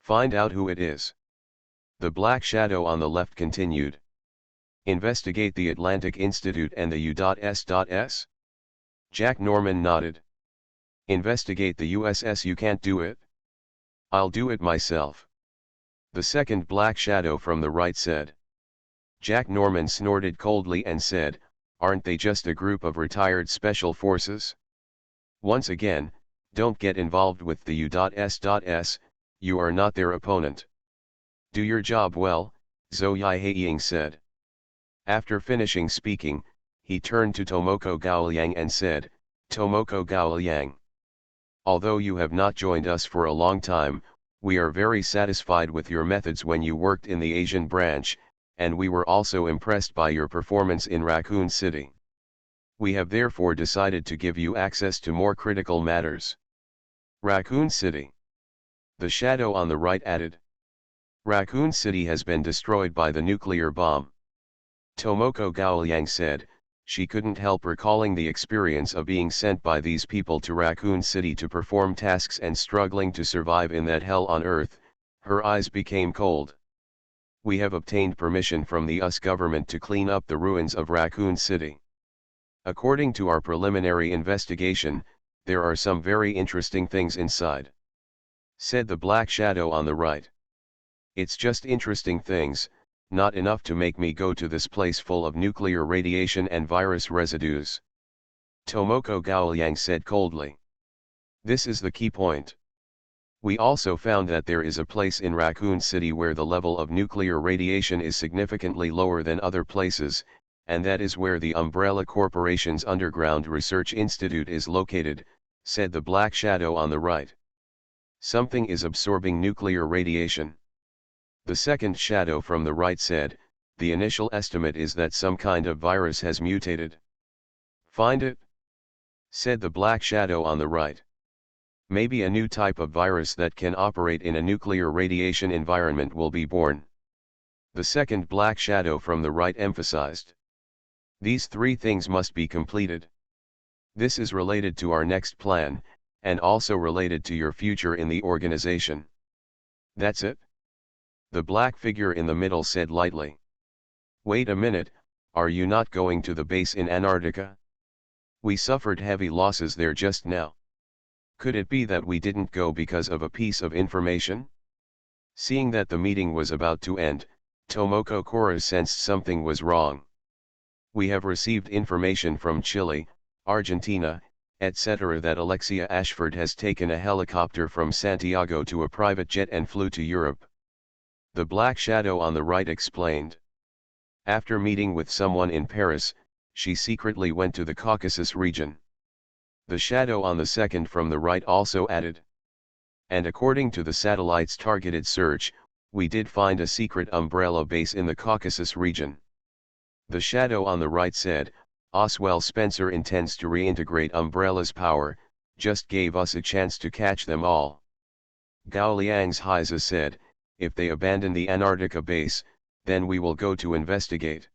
Find out who it is. The black shadow on the left continued. Investigate the Atlantic Institute and the U.S. Jack Norman nodded. Investigate the USS. You can't do it. I'll do it myself. The second black shadow from the right said. Jack Norman snorted coldly and said, aren't they just a group of retired special forces? Once again, don't get involved with the U.S. You are not their opponent. Do your job well, Zhou Haiying said. After finishing speaking, he turned to Tomoko Gaoliang and said, Tomoko Gaoliang. Although you have not joined us for a long time, we are very satisfied with your methods when you worked in the Asian branch, and we were also impressed by your performance in Raccoon City. We have therefore decided to give you access to more critical matters. Raccoon City. The shadow on the right added. Raccoon City has been destroyed by the nuclear bomb. Tomoko Gaoliang said, she couldn't help recalling the experience of being sent by these people to Raccoon City to perform tasks and struggling to survive in that hell on earth. Her eyes became cold. We have obtained permission from the US government to clean up the ruins of Raccoon City. According to our preliminary investigation, there are some very interesting things inside, said the black shadow on the right. It's just interesting things, not enough to make me go to this place full of nuclear radiation and virus residues, Tomoko Gaoliang said coldly. This is the key point. We also found that there is a place in Raccoon City where the level of nuclear radiation is significantly lower than other places, and that is where the Umbrella Corporation's Underground Research Institute is located, said the black shadow on the right. Something is absorbing nuclear radiation. The second shadow from the right said, the initial estimate is that some kind of virus has mutated. Find it? Said the black shadow on the right. Maybe a new type of virus that can operate in a nuclear radiation environment will be born. The second black shadow from the right emphasized. These three things must be completed. This is related to our next plan, and also related to your future in the organization. That's it? The black figure in the middle said lightly. Wait a minute, are you not going to the base in Antarctica? We suffered heavy losses there just now. Could it be that we didn't go because of a piece of information? Seeing that the meeting was about to end, Tomoko Kora sensed something was wrong. We have received information from Chile, Argentina, etc. that Alexia Ashford has taken a helicopter from Santiago to a private jet and flew to Europe. The black shadow on the right explained. After meeting with someone in Paris, she secretly went to the Caucasus region. The shadow on the second from the right also added. And according to the satellite's targeted search, we did find a secret umbrella base in the Caucasus region. The shadow on the right said, Oswell Spencer intends to reintegrate Umbrella's power, just gave us a chance to catch them all. Gao Liang's Heiza said, if they abandon the Antarctica base, then we will go to investigate.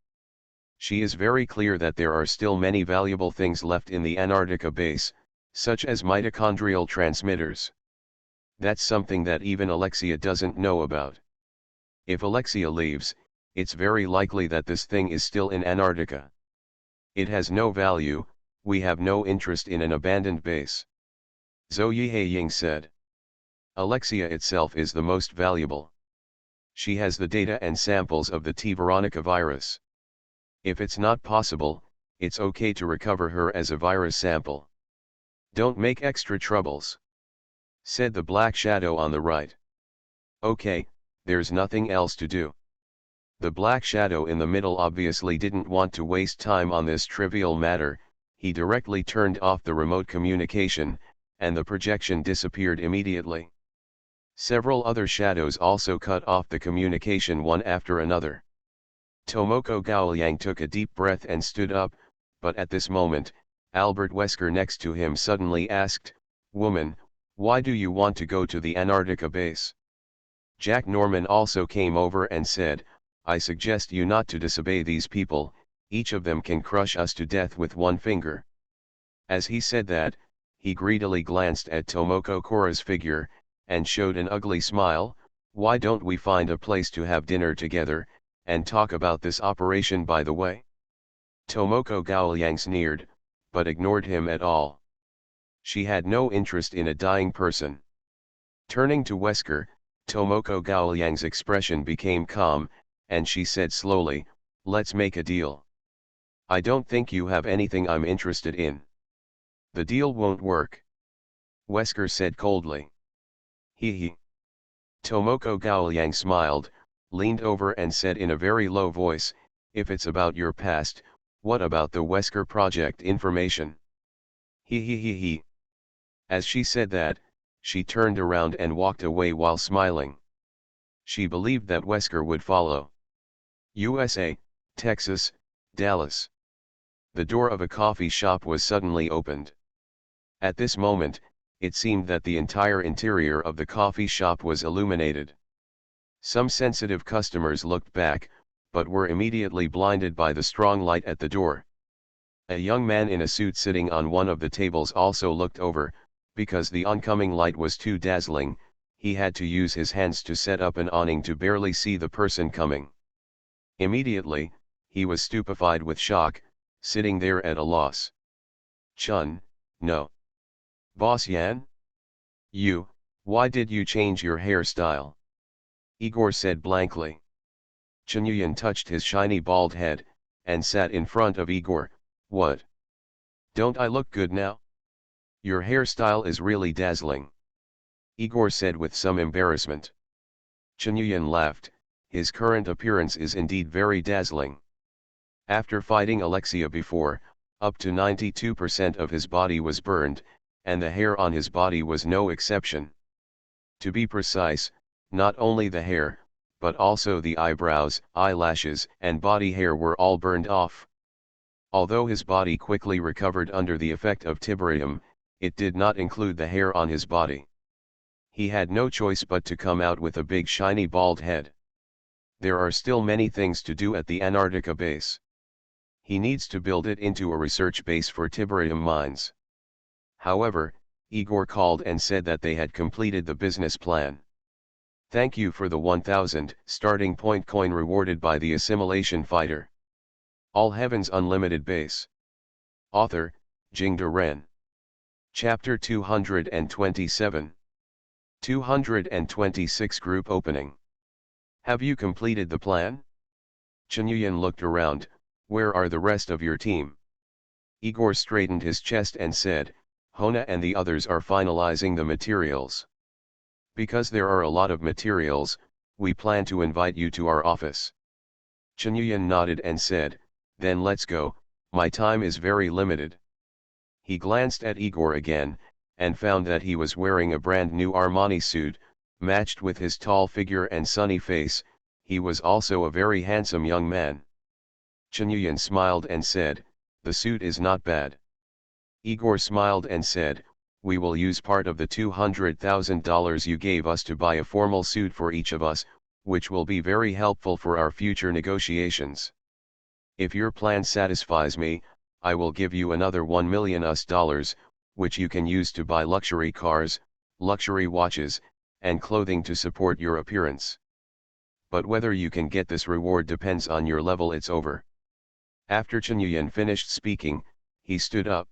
She is very clear that there are still many valuable things left in the Antarctica base, such as mitochondrial transmitters. That's something that even Alexia doesn't know about. If Alexia leaves, it's very likely that this thing is still in Antarctica. It has no value, we have no interest in an abandoned base. Zhou Yiheying said. Alexia itself is the most valuable. She has the data and samples of the T. Veronica virus. If it's not possible, it's okay to recover her as a virus sample. Don't make extra troubles, said the black shadow on the right. Okay, there's nothing else to do. The black shadow in the middle obviously didn't want to waste time on this trivial matter. He directly turned off the remote communication, and the projection disappeared immediately. Several other shadows also cut off the communication one after another. Tomoko Gaoliang took a deep breath and stood up, but at this moment, Albert Wesker next to him suddenly asked, Woman, why do you want to go to the Antarctica base? Jack Norman also came over and said, I suggest you not to disobey these people, each of them can crush us to death with one finger. As he said that, he greedily glanced at Tomoko Kora's figure, and showed an ugly smile. Why don't we find a place to have dinner together, and talk about this operation by the way? Tomoko Gaoliang sneered, but ignored him at all. She had no interest in a dying person. Turning to Wesker, Tomoko Gaoliang's expression became calm, and she said slowly, let's make a deal. I don't think you have anything I'm interested in. The deal won't work, Wesker said coldly. Hee. Tomoko Gaoliang smiled, leaned over and said in a very low voice, if it's about your past, what about the Wesker project information? He. As she said that, she turned around and walked away while smiling. She believed that Wesker would follow. USA, Texas, Dallas. The door of a coffee shop was suddenly opened. At this moment, it seemed that the entire interior of the coffee shop was illuminated. Some sensitive customers looked back, but were immediately blinded by the strong light at the door. A young man in a suit sitting on one of the tables also looked over. Because the oncoming light was too dazzling, he had to use his hands to set up an awning to barely see the person coming. Immediately, he was stupefied with shock, sitting there at a loss. Chun, no. Boss Yan? Why did you change your hairstyle? Igor said blankly. Chunyuan touched his shiny bald head, and sat in front of Igor. What? Don't I look good now? Your hairstyle is really dazzling. Igor said with some embarrassment. Chunyuan laughed. His current appearance is indeed very dazzling. After fighting Alexia before, up to 92% of his body was burned, and the hair on his body was no exception. To be precise, not only the hair, but also the eyebrows, eyelashes, and body hair were all burned off. Although his body quickly recovered under the effect of tiberium, it did not include the hair on his body. He had no choice but to come out with a big shiny bald head. There are still many things to do at the Antarctica base. He needs to build it into a research base for tiberium mines. However, Igor called and said that they had completed the business plan. Thank you for the 1000 starting point coin rewarded by the assimilation fighter. All Heavens Unlimited Base. Author, Jingde Ren. Chapter 227. 226 Group Opening. Have you completed the plan? Chunyuan looked around. Where are the rest of your team? Igor straightened his chest and said, Hona and the others are finalizing the materials. Because there are a lot of materials, we plan to invite you to our office. Chunyuan nodded and said, then let's go, my time is very limited. He glanced at Igor again, and found that he was wearing a brand new Armani suit, matched with his tall figure and sunny face. He was also a very handsome young man. Chunyuan smiled and said, the suit is not bad. Igor smiled and said, we will use part of the $200,000 you gave us to buy a formal suit for each of us, which will be very helpful for our future negotiations. If your plan satisfies me, I will give you another $1 million, which you can use to buy luxury cars, luxury watches, and clothing to support your appearance. But whether you can get this reward depends on your level. It's over. After Chunyuan finished speaking, he stood up.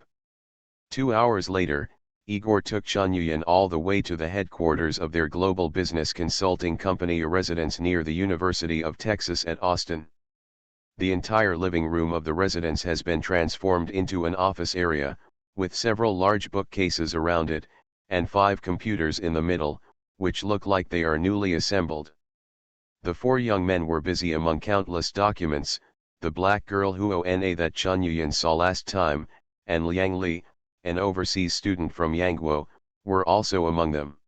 2 hours later, Igor took Chunyuan all the way to the headquarters of their global business consulting company, a residence near the University of Texas at Austin. The entire living room of the residence has been transformed into an office area, with several large bookcases around it, and 5 computers in the middle, which look like they are newly assembled. The 4 young men were busy among countless documents. The black girl Huona that Chunyuan saw last time, and Liang Li, an overseas student from Yangguo, were also among them.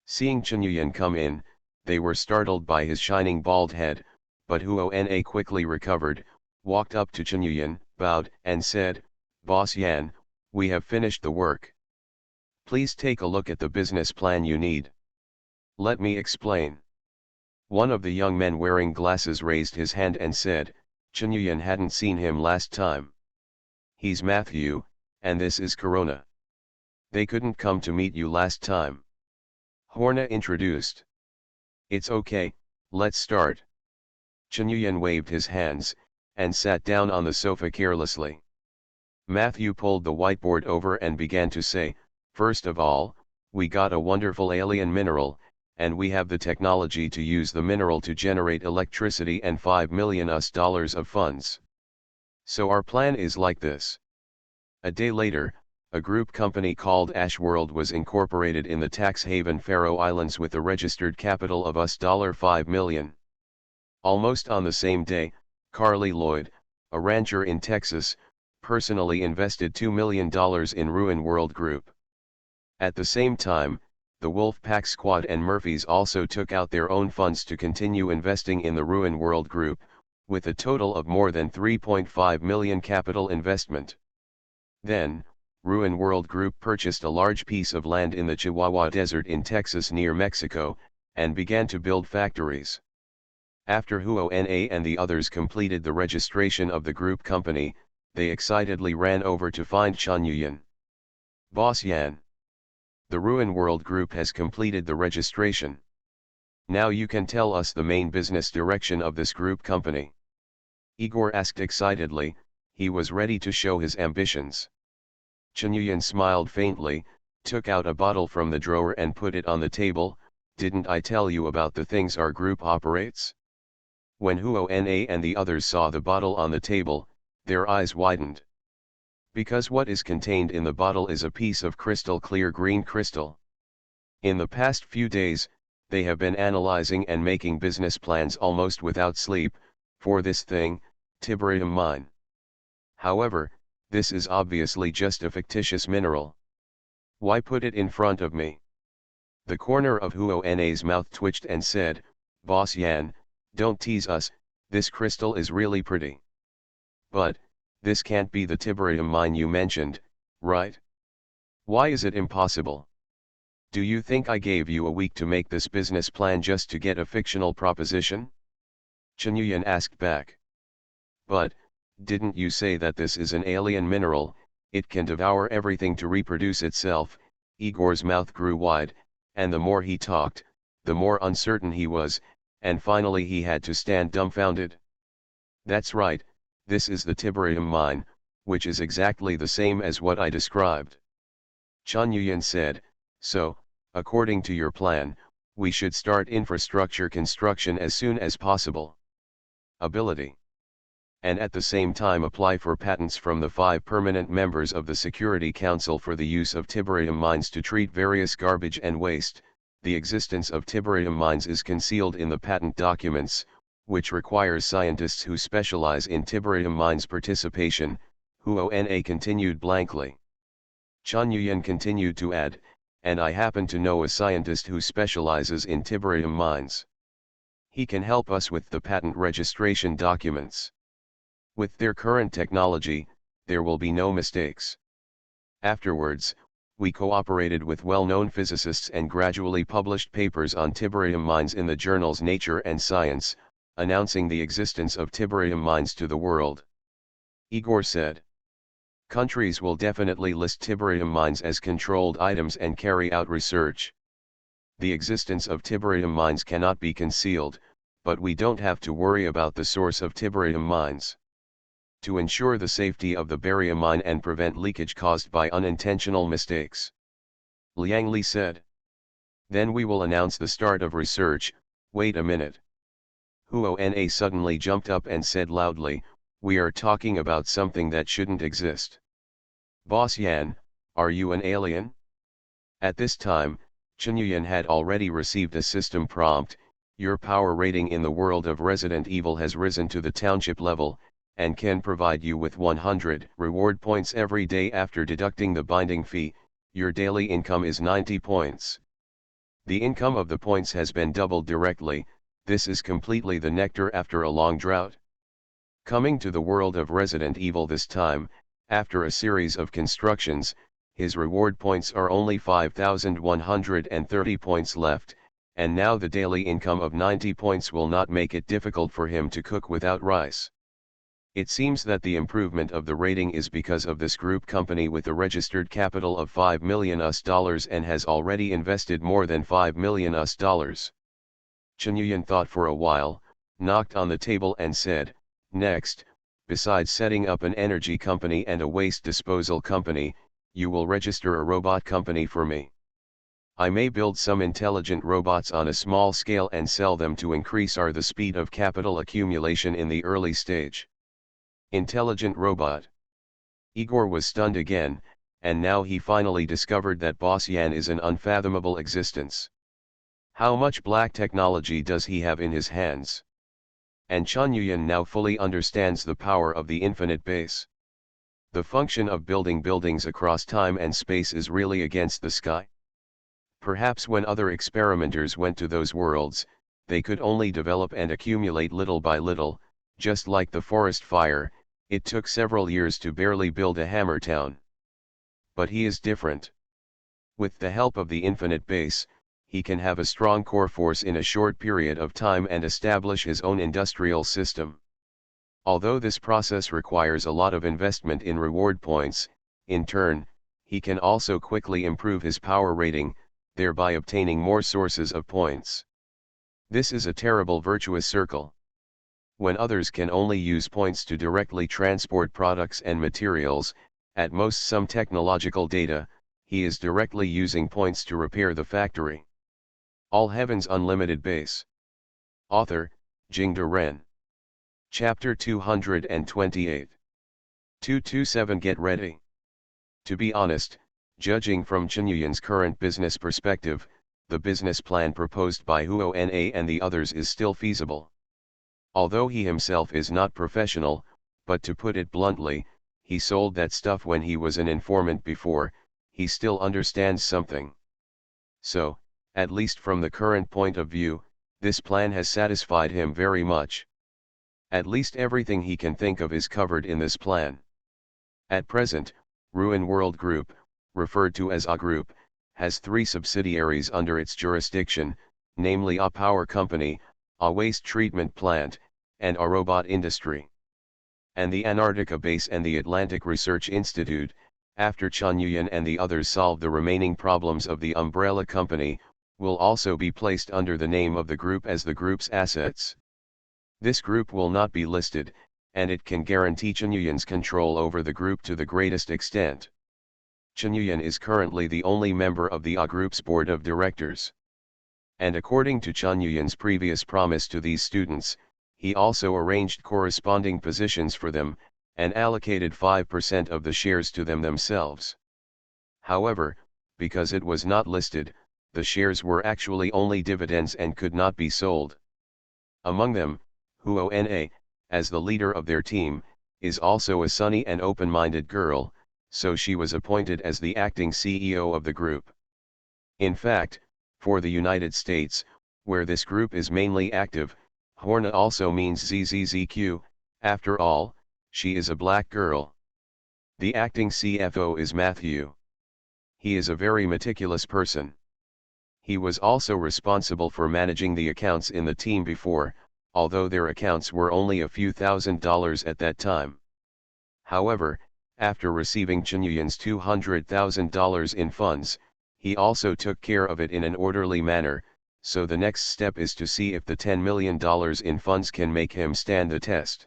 Seeing Chunyuan come in, they were startled by his shining bald head, but Huona quickly recovered, walked up to Chunyuan, bowed, and said, Boss Yan, we have finished the work. Please take a look at the business plan you need. Let me explain. One of the young men wearing glasses raised his hand and said, Chunyuan hadn't seen him last time. He's Matthew, and this is Corona. They couldn't come to meet you last time. Horna introduced. It's okay, let's start. Chunyuan waved his hands, and sat down on the sofa carelessly. Matthew pulled the whiteboard over and began to say, first of all, we got a wonderful alien mineral, and we have the technology to use the mineral to generate electricity and $5 million of funds. So our plan is like this. A day later, a group company called Ashworld was incorporated in the tax haven Faroe Islands with a registered capital of $5 million. Almost on the same day, Carly Lloyd, a rancher in Texas, personally invested $2 million in Ruin World Group. At the same time, the Wolfpack Squad and Murphys also took out their own funds to continue investing in the Ruin World Group, with a total of more than $3.5 million capital investment. Then, Ruin World Group purchased a large piece of land in the Chihuahua Desert in Texas near Mexico, and began to build factories. After Huona and the others completed the registration of the group company, they excitedly ran over to find Chen Yuyan. "Boss Yan. The Ruin World Group has completed the registration. Now you can tell us the main business direction of this group company." Igor asked excitedly. He was ready to show his ambitions. Chen Yuyan smiled faintly, took out a bottle from the drawer and put it on the table. "Didn't I tell you about the things our group operates?" When Huona and the others saw the bottle on the table, their eyes widened. Because what is contained in the bottle is a piece of crystal clear green crystal. In the past few days, they have been analyzing and making business plans almost without sleep, for this thing, Tiberium mine. However, this is obviously just a fictitious mineral. Why put it in front of me? The corner of Huona's mouth twitched and said, "Boss Yan, don't tease us, this crystal is really pretty. But, this can't be the Tiberium mine you mentioned, right? Why is it impossible? Do you think I gave you a week to make this business plan just to get a fictional proposition?" Chen Yuyan asked back. "But, didn't you say that this is an alien mineral, it can devour everything to reproduce itself?" Igor's mouth grew wide, and the more he talked, the more uncertain he was, and finally he had to stand dumbfounded. "That's right, this is the Tiberium mine, which is exactly the same as what I described." Chen Yuyan said, "So, according to your plan, we should start infrastructure construction as soon as possible. Ability. And at the same time apply for patents from the 5 permanent members of the Security Council for the use of Tiberium mines to treat various garbage and waste. The existence of Tiberium mines is concealed in the patent documents, which requires scientists who specialize in Tiberium mines participation." Huona continued blankly. Chen Yuyan continued to add, "And I happen to know a scientist who specializes in Tiberium mines. He can help us with the patent registration documents. With their current technology, there will be no mistakes." Afterwards, we cooperated with well-known physicists and gradually published papers on Tiberium mines in the journals Nature and Science, announcing the existence of Tiberium mines to the world. Igor said. "Countries will definitely list Tiberium mines as controlled items and carry out research. The existence of Tiberium mines cannot be concealed, but we don't have to worry about the source of Tiberium mines. To ensure the safety of the barium mine and prevent leakage caused by unintentional mistakes," Liang Li said. "Then we will announce the start of research." "Wait a minute." Huona suddenly jumped up and said loudly, "We are talking about something that shouldn't exist. Boss Yan, are you an alien?" At this time, Chen Yuyan had already received a system prompt. "Your power rating in the world of Resident Evil has risen to the township level, and can provide you with 100 reward points every day after deducting the binding fee. Your daily income is 90 points. The income of the points has been doubled directly. This is completely the nectar after a long drought. Coming to the world of Resident Evil this time, after a series of constructions, his reward points are only 5,130 points left, and now the daily income of 90 points will not make it difficult for him to cook without rice. It seems that the improvement of the rating is because of this group company with a registered capital of $5 million and has already invested more than $5 million. Chen Yuyan thought for a while, knocked on the table and said, "Next, besides setting up an energy company and a waste disposal company, you will register a robot company for me. I may build some intelligent robots on a small scale and sell them to increase the speed of capital accumulation in the early stage." Intelligent robot. Igor was stunned again, and now he finally discovered that Boss Yan is an unfathomable existence. How much black technology does he have in his hands? And Chen Yuyan now fully understands the power of the infinite base. The function of building buildings across time and space is really against the sky. Perhaps when other experimenters went to those worlds, they could only develop and accumulate little by little, just like the forest fire. It took several years to barely build a hammer town. But he is different. With the help of the infinite base, he can have a strong core force in a short period of time and establish his own industrial system. Although this process requires a lot of investment in reward points, in turn, he can also quickly improve his power rating, thereby obtaining more sources of points. This is a terrible virtuous circle. When others can only use points to directly transport products and materials, at most some technological data, he is directly using points to repair the factory. All Heaven's Unlimited Base. Author, Jingde Ren. Chapter 228. 227 Get ready. To be honest, judging from Chen current business perspective, the business plan proposed by Huona and the others is still feasible. Although he himself is not professional, but to put it bluntly, he sold that stuff when he was an informant before, he still understands something. So, at least from the current point of view, this plan has satisfied him very much. At least everything he can think of is covered in this plan. At present, Ruin World Group, referred to as A Group, has 3 subsidiaries under its jurisdiction, namely A Power Company, A Waste Treatment Plant, and A Robot Industry. And the Antarctica Base and the Atlantic Research Institute, after Chen Yuyan and the others solve the remaining problems of the umbrella company, will also be placed under the name of the group as the group's assets. This group will not be listed, and it can guarantee Chen Yuyan's control over the group to the greatest extent. Chen Yuyan is currently the only member of the A Group's board of directors. And according to Chen Yuyan's previous promise to these students, he also arranged corresponding positions for them, and allocated 5% of the shares to them themselves. However, because it was not listed, the shares were actually only dividends and could not be sold. Among them, Huona, as the leader of their team, is also a sunny and open-minded girl, so she was appointed as the acting CEO of the group. In fact, for the United States, where this group is mainly active, Horna also means ZZZQ, after all, she is a black girl. The acting CFO is Matthew. He is a very meticulous person. He was also responsible for managing the accounts in the team before, although their accounts were only a few $1,000s at that time. However, after receiving Chen Yuyan's $200,000 in funds, he also took care of it in an orderly manner, so the next step is to see if the $10 million in funds can make him stand the test.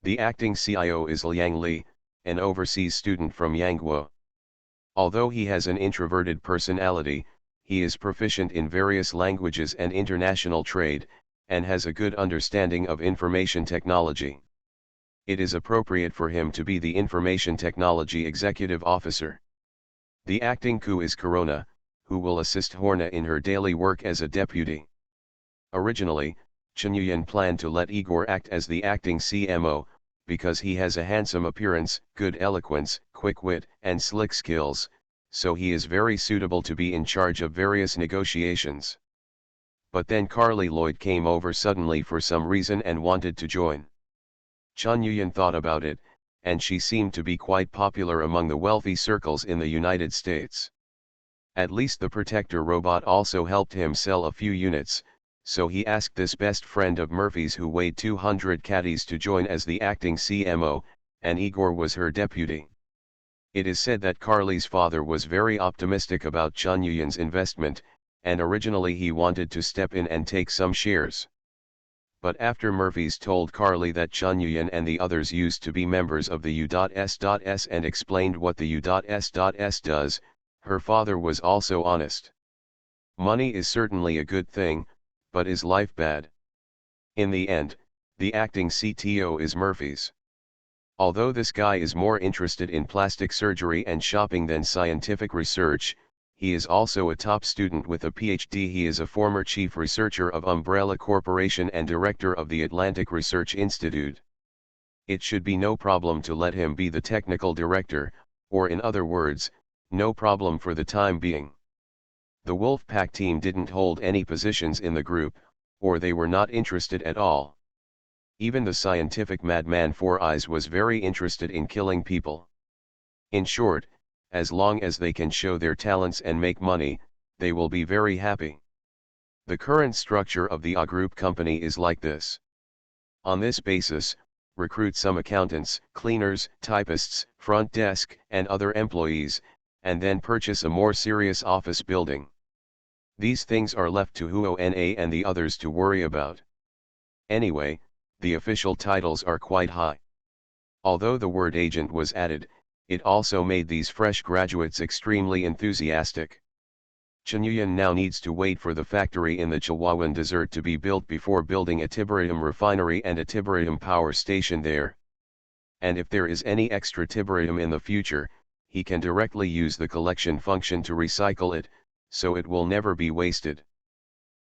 The acting CIO is Liang Li, an overseas student from Yangguo. Although he has an introverted personality, he is proficient in various languages and international trade, and has a good understanding of information technology. It is appropriate for him to be the Information Technology Executive Officer. The acting coup is Corona, who will assist Horna in her daily work as a deputy. Originally, Chen Yuyan planned to let Igor act as the acting CMO, because he has a handsome appearance, good eloquence, quick wit, and slick skills, so he is very suitable to be in charge of various negotiations. But then Carly Lloyd came over suddenly for some reason and wanted to join. Chen Yuyan thought about it, and she seemed to be quite popular among the wealthy circles in the United States. At least the Protector robot also helped him sell a few units, so he asked this best friend of Murphy's who weighed 200 caddies to join as the acting CMO, and Igor was her deputy. It is said that Carly's father was very optimistic about Chen Yuyan's investment, and originally he wanted to step in and take some shares. But after Murphy's told Carly that Chen Yuyan and the others used to be members of the U.S.S. and explained what the U.S.S. does, her father was also honest. Money is certainly a good thing, but is life bad? In the end, the acting CTO is Murphy's. Although this guy is more interested in plastic surgery and shopping than scientific research, he is also a top student with a PhD. He is a former chief researcher of Umbrella Corporation and director of the Atlantic Research Institute. It should be no problem to let him be the technical director, or in other words, no problem for the time being. The Wolfpack team didn't hold any positions in the group, or they were not interested at all. Even the scientific madman Four Eyes was very interested in killing people. In short, as long as they can show their talents and make money, they will be very happy. The current structure of the A Group company is like this. On this basis, recruit some accountants, cleaners, typists, front desk, and other employees, and then purchase a more serious office building. These things are left to Huona and the others to worry about. Anyway, the official titles are quite high. Although the word agent was added, it also made these fresh graduates extremely enthusiastic. Chen Yuyan now needs to wait for the factory in the Chihuahuan Desert to be built before building a tiberium refinery and a tiberium power station there. And if there is any extra tiberium in the future, he can directly use the collection function to recycle it, so it will never be wasted.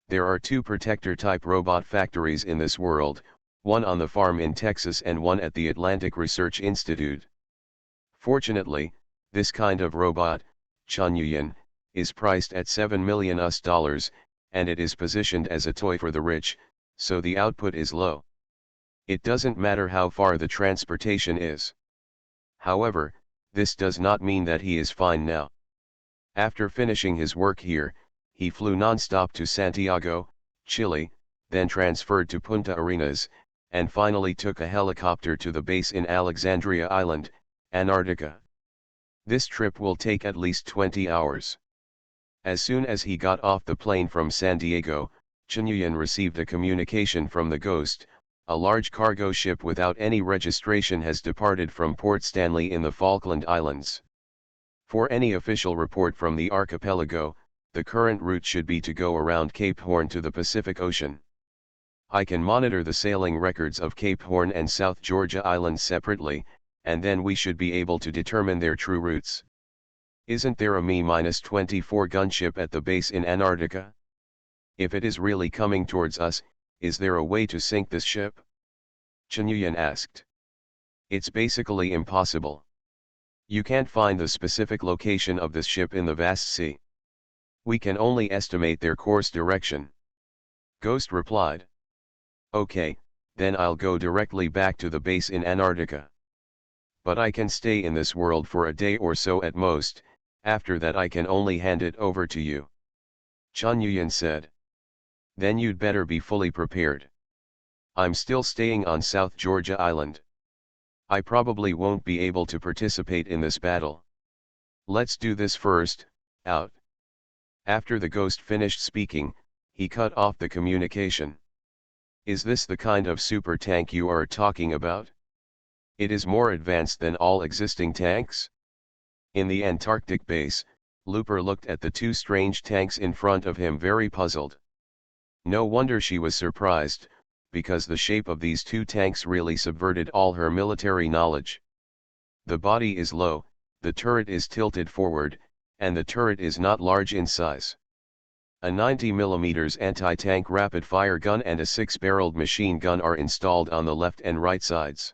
There are 2 protector-type robot factories in this world, one on the farm in Texas and one at the Atlantic Research Institute. Fortunately, this kind of robot, Chen Yuyan, is priced at $7 million, and it is positioned as a toy for the rich, so the output is low. It doesn't matter how far the transportation is. However, this does not mean that he is fine now. After finishing his work here, he flew non-stop to Santiago, Chile, then transferred to Punta Arenas, and finally took a helicopter to the base in Alexandria Island, Antarctica. This trip will take at least 20 hours. As soon as he got off the plane from San Diego, Chen Yuyan received a communication from the Ghost. A large cargo ship without any registration has departed from Port Stanley in the Falkland Islands. For any official report from the archipelago, the current route should be to go around Cape Horn to the Pacific Ocean. I can monitor the sailing records of Cape Horn and South Georgia Islands separately, and then we should be able to determine their true routes. Isn't there a Mi-24 gunship at the base in Antarctica? If it is really coming towards us, is there a way to sink this ship? Chen Yuyan asked. It's basically impossible. You can't find the specific location of this ship in the vast sea. We can only estimate their course direction. Ghost replied. Okay, then I'll go directly back to the base in Antarctica. But I can stay in this world for a day or so at most, after that I can only hand it over to you. Chen Yuyan said. Then you'd better be fully prepared. I'm still staying on South Georgia Island. I probably won't be able to participate in this battle. Let's do this first, out. After the Ghost finished speaking, he cut off the communication. Is this the kind of super tank you are talking about? It is more advanced than all existing tanks? In the Antarctic base, Looper looked at the 2 strange tanks in front of him very puzzled. No wonder she was surprised, because the shape of these 2 tanks really subverted all her military knowledge. The body is low, the turret is tilted forward, and the turret is not large in size. A 90mm anti-tank rapid-fire gun and a 6-barreled machine gun are installed on the left and right sides.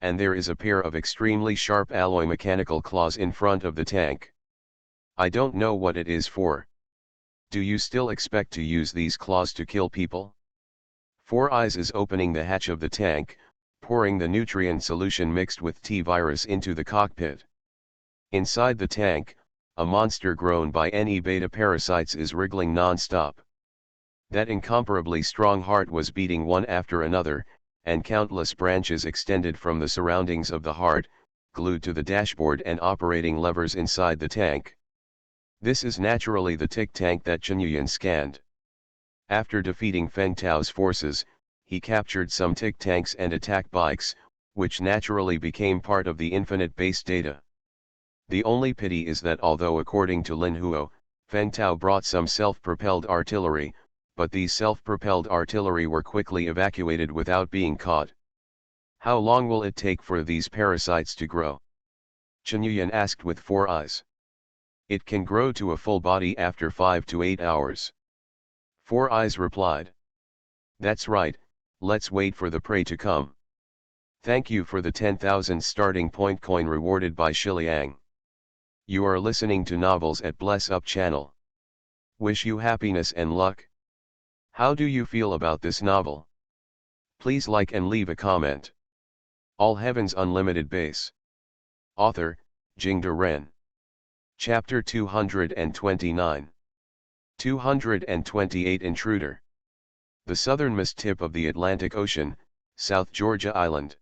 And there is a pair of extremely sharp alloy mechanical claws in front of the tank. I don't know what it is for. Do you still expect to use these claws to kill people? Four Eyes is opening the hatch of the tank, pouring the nutrient solution mixed with T-virus into the cockpit. Inside the tank, a monster grown by Ne-beta parasites is wriggling non-stop. That incomparably strong heart was beating one after another, and countless branches extended from the surroundings of the heart, glued to the dashboard and operating levers inside the tank. This is naturally the tick tank that Chen Yuyan scanned. After defeating Feng Tao's forces, he captured some tick tanks and attack bikes, which naturally became part of the infinite base data. The only pity is that although according to Lin Huo, Feng Tao brought some self-propelled artillery, but these self-propelled artillery were quickly evacuated without being caught. How long will it take for these parasites to grow? Chen Yuyan asked with Four Eyes. It can grow to a full body after 5 to 8 hours. Four Eyes replied. That's right, let's wait for the prey to come. Thank you for the 10,000 starting point coin rewarded by Shiliang. You are listening to Novels at Bless Up channel. Wish you happiness and luck. How do you feel about this novel? Please like and leave a comment. All Heavens Unlimited Base. Author, Jingde Ren. Chapter 229. 228 Intruder. The southernmost tip of the Atlantic Ocean, South Georgia Island.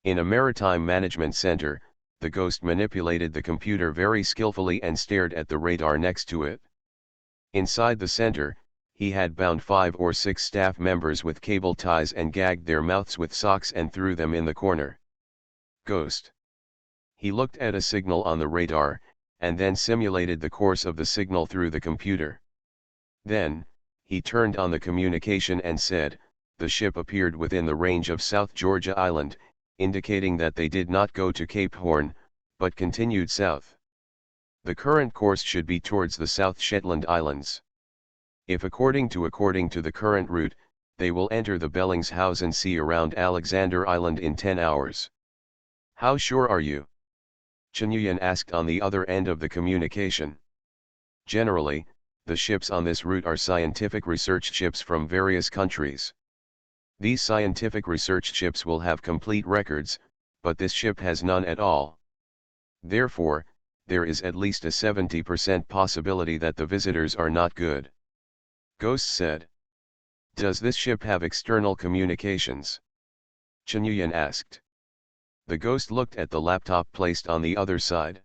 In a maritime management center, the ghost manipulated the computer very skillfully and stared at the radar next to it. Inside the center, he had bound 5 or 6 staff members with cable ties and gagged their mouths with socks and threw them in the corner. Ghost. He looked at a signal on the radar, and then simulated the course of the signal through the computer. Then, he turned on the communication and said, the ship appeared within the range of South Georgia Island, indicating that they did not go to Cape Horn, but continued south. The current course should be towards the South Shetland Islands. If according to the current route, they will enter the Bellingshausen Sea around Alexander Island in 10 hours. How sure are you? Chen Yuyan asked on the other end of the communication. Generally, the ships on this route are scientific research ships from various countries. These scientific research ships will have complete records, but this ship has none at all. Therefore, there is at least a 70% possibility that the visitors are not good. Ghost said. Does this ship have external communications? Chen Yuyan asked. The ghost looked at the laptop placed on the other side.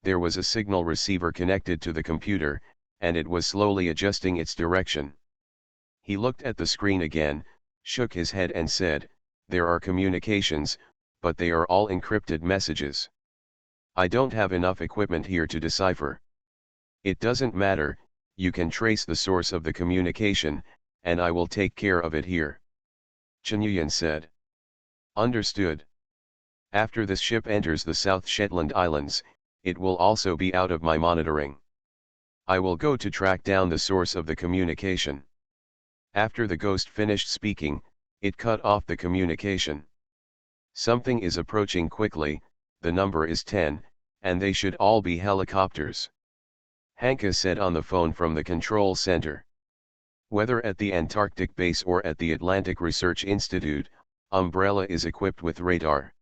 There was a signal receiver connected to the computer, and it was slowly adjusting its direction. He looked at the screen again, shook his head and said, there are communications, but they are all encrypted messages. I don't have enough equipment here to decipher. It doesn't matter, you can trace the source of the communication, and I will take care of it here. Chen Yuyan said. Understood. After this ship enters the South Shetland Islands, it will also be out of my monitoring. I will go to track down the source of the communication. After the ghost finished speaking, it cut off the communication. Something is approaching quickly, the number is 10, and they should all be helicopters. Hanka said on the phone from the control center. Whether at the Antarctic base or at the Atlantic Research Institute, Umbrella is equipped with radar.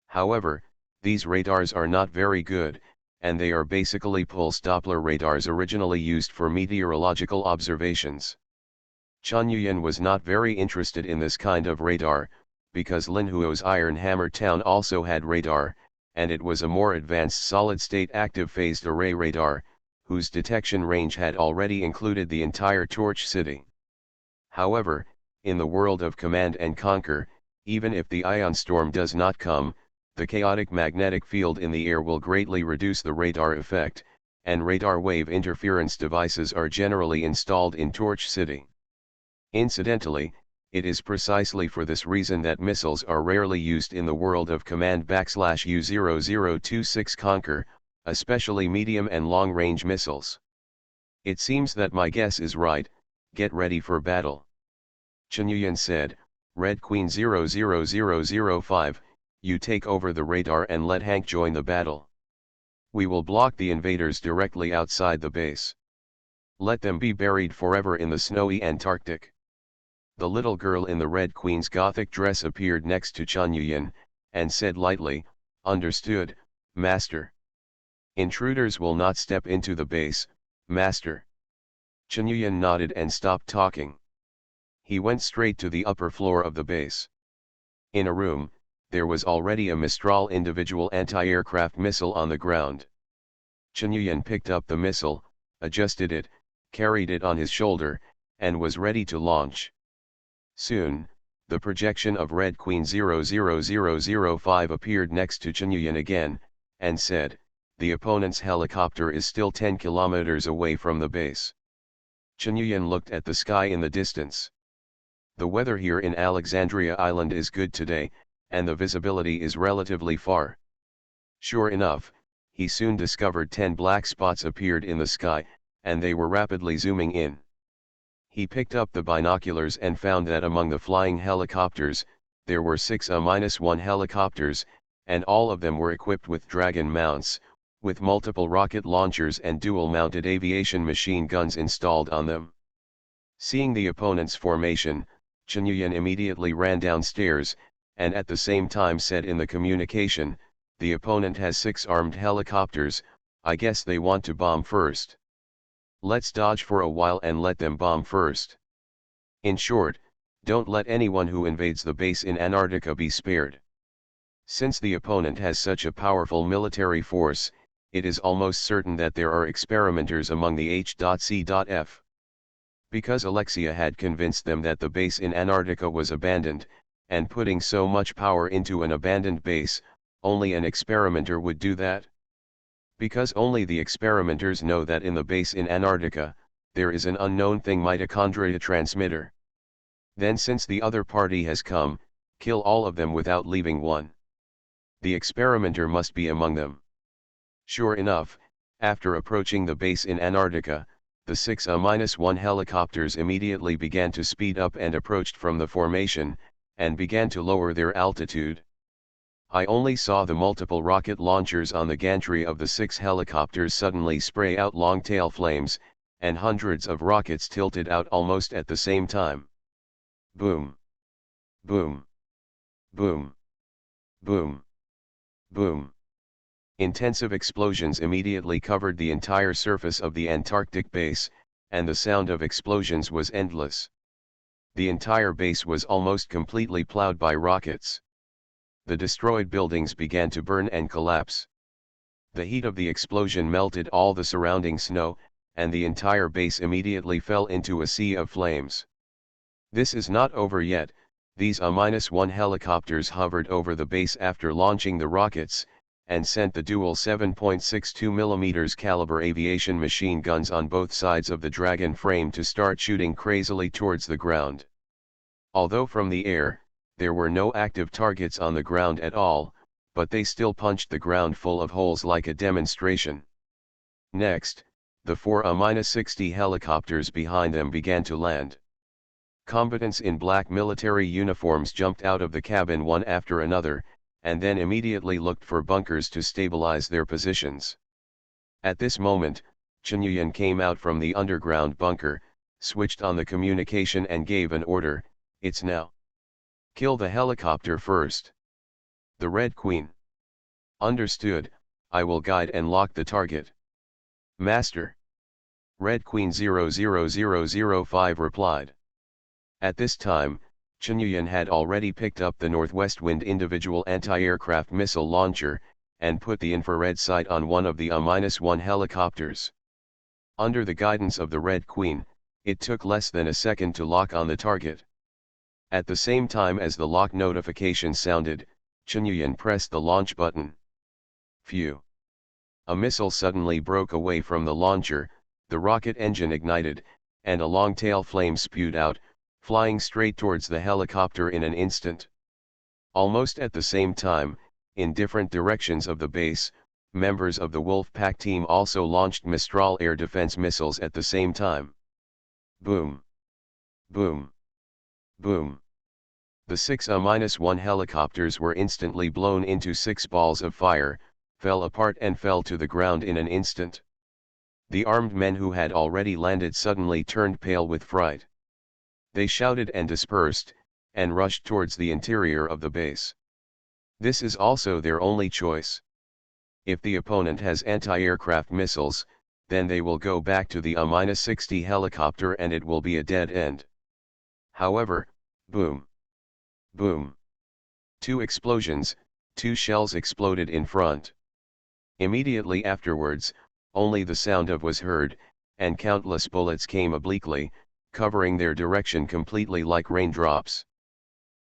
However, these radars are not very good, and they are basically pulse Doppler radars originally used for meteorological observations. Chen Yuyan was not very interested in this kind of radar, because Linhuo's Iron Hammer Town also had radar, and it was a more advanced solid-state active phased array radar, whose detection range had already included the entire Torch City. However, in the world of Command and Conquer, even if the ion storm does not come, the chaotic magnetic field in the air will greatly reduce the radar effect, and radar wave interference devices are generally installed in Torch City. Incidentally, it is precisely for this reason that missiles are rarely used in the world of Command /U0026 Conquer, especially medium and long-range missiles. It seems that my guess is right, get ready for battle. Chen Yuyan said, Red Queen 00005, you take over the radar and let Hank join the battle. We will block the invaders directly outside the base. Let them be buried forever in the snowy Antarctic. The little girl in the Red Queen's Gothic dress appeared next to Chen Yuyan, and said lightly, Understood, Master. Intruders will not step into the base, Master. Chen Yuyan nodded and stopped talking. He went straight to the upper floor of the base. In a room, there was already a Mistral individual anti-aircraft missile on the ground. Chen Yuyan picked up the missile, adjusted it, carried it on his shoulder, and was ready to launch. Soon, the projection of Red Queen 00005 appeared next to Chen Yuyan again, and said, the opponent's helicopter is still 10 kilometers away from the base. Chen Yuyan looked at the sky in the distance. The weather here in Alexandria Island is good today, and the visibility is relatively far. Sure enough, he soon discovered 10 black spots appeared in the sky, and they were rapidly zooming in. He picked up the binoculars and found that among the flying helicopters, there were 6 A-1 helicopters, and all of them were equipped with Dragon mounts, with multiple rocket launchers and dual-mounted aviation machine guns installed on them. Seeing the opponent's formation, Chen Yuyan immediately ran downstairs, and at the same time said in the communication, the opponent has 6 armed helicopters, I guess they want to bomb first. Let's dodge for a while and let them bomb first. In short, don't let anyone who invades the base in Antarctica be spared. Since the opponent has such a powerful military force, it is almost certain that there are experimenters among the H.C.F. Because Alexia had convinced them that the base in Antarctica was abandoned, and putting so much power into an abandoned base, only an experimenter would do that. Because only the experimenters know that in the base in Antarctica, there is an unknown thing mitochondria transmitter. Then since the other party has come, kill all of them without leaving one. The experimenter must be among them. Sure enough, after approaching the base in Antarctica, the 6A-1 helicopters immediately began to speed up and approached from the formation, and began to lower their altitude. I only saw the multiple rocket launchers on the gantry of the 6 helicopters suddenly spray out long tail flames, and hundreds of rockets tilted out almost at the same time. Boom! Boom! Boom! Boom! Boom! Intensive explosions immediately covered the entire surface of the Antarctic base, and the sound of explosions was endless. The entire base was almost completely plowed by rockets. The destroyed buildings began to burn and collapse. The heat of the explosion melted all the surrounding snow, and the entire base immediately fell into a sea of flames. This is not over yet. These A-1 helicopters hovered over the base after launching the rockets, and sent the dual 7.62mm caliber aviation machine guns on both sides of the Dragon frame to start shooting crazily towards the ground. Although from the air, there were no active targets on the ground at all, but they still punched the ground full of holes like a demonstration. Next, the 4 A-60 helicopters behind them began to land. Combatants in black military uniforms jumped out of the cabin one after another, and then immediately looked for bunkers to stabilize their positions. At this moment, Chen Yuyan came out from the underground bunker, switched on the communication and gave an order, "It's now. Kill the helicopter first." The Red Queen. "Understood, I will guide and lock the target." "Master." Red Queen 00005 replied. At this time, Chen Yuyan had already picked up the Northwest Wind individual anti-aircraft missile launcher, and put the infrared sight on one of the A-1 helicopters. Under the guidance of the Red Queen, it took less than a second to lock on the target. At the same time as the lock notification sounded, Chen Yuyan pressed the launch button. Phew! A missile suddenly broke away from the launcher, the rocket engine ignited, and a long tail flame spewed out, flying straight towards the helicopter in an instant. Almost at the same time, in different directions of the base, members of the Wolf Pack team also launched Mistral air defense missiles at the same time. Boom! Boom! Boom! The 6 A-1 helicopters were instantly blown into 6 balls of fire, fell apart and fell to the ground in an instant. The armed men who had already landed suddenly turned pale with fright. They shouted and dispersed, and rushed towards the interior of the base. This is also their only choice. If the opponent has anti-aircraft missiles, then they will go back to the A-60 helicopter and it will be a dead end. However, boom! Boom! 2 explosions, 2 shells exploded in front. Immediately afterwards, only the sound of was heard, and countless bullets came obliquely, covering their direction completely like raindrops.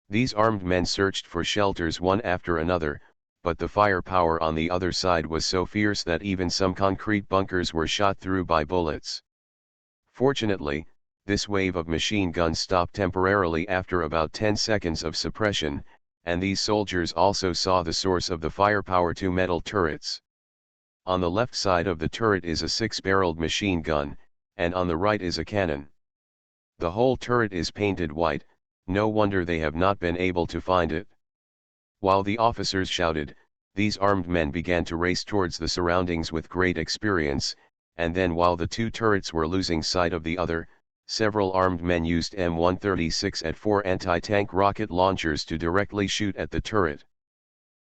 These armed men searched for shelters one after another, but the firepower on the other side was so fierce that even some concrete bunkers were shot through by bullets. Fortunately, this wave of machine guns stopped temporarily after about 10 seconds of suppression, and these soldiers also saw the source of the firepower: 2 metal turrets. On the left side of the turret is a 6-barreled machine gun, and on the right is a cannon. The whole turret is painted white, no wonder they have not been able to find it. While the officers shouted, these armed men began to race towards the surroundings with great experience, and then while the 2 turrets were losing sight of the other, several armed men used M136 at 4 anti-tank rocket launchers to directly shoot at the turret.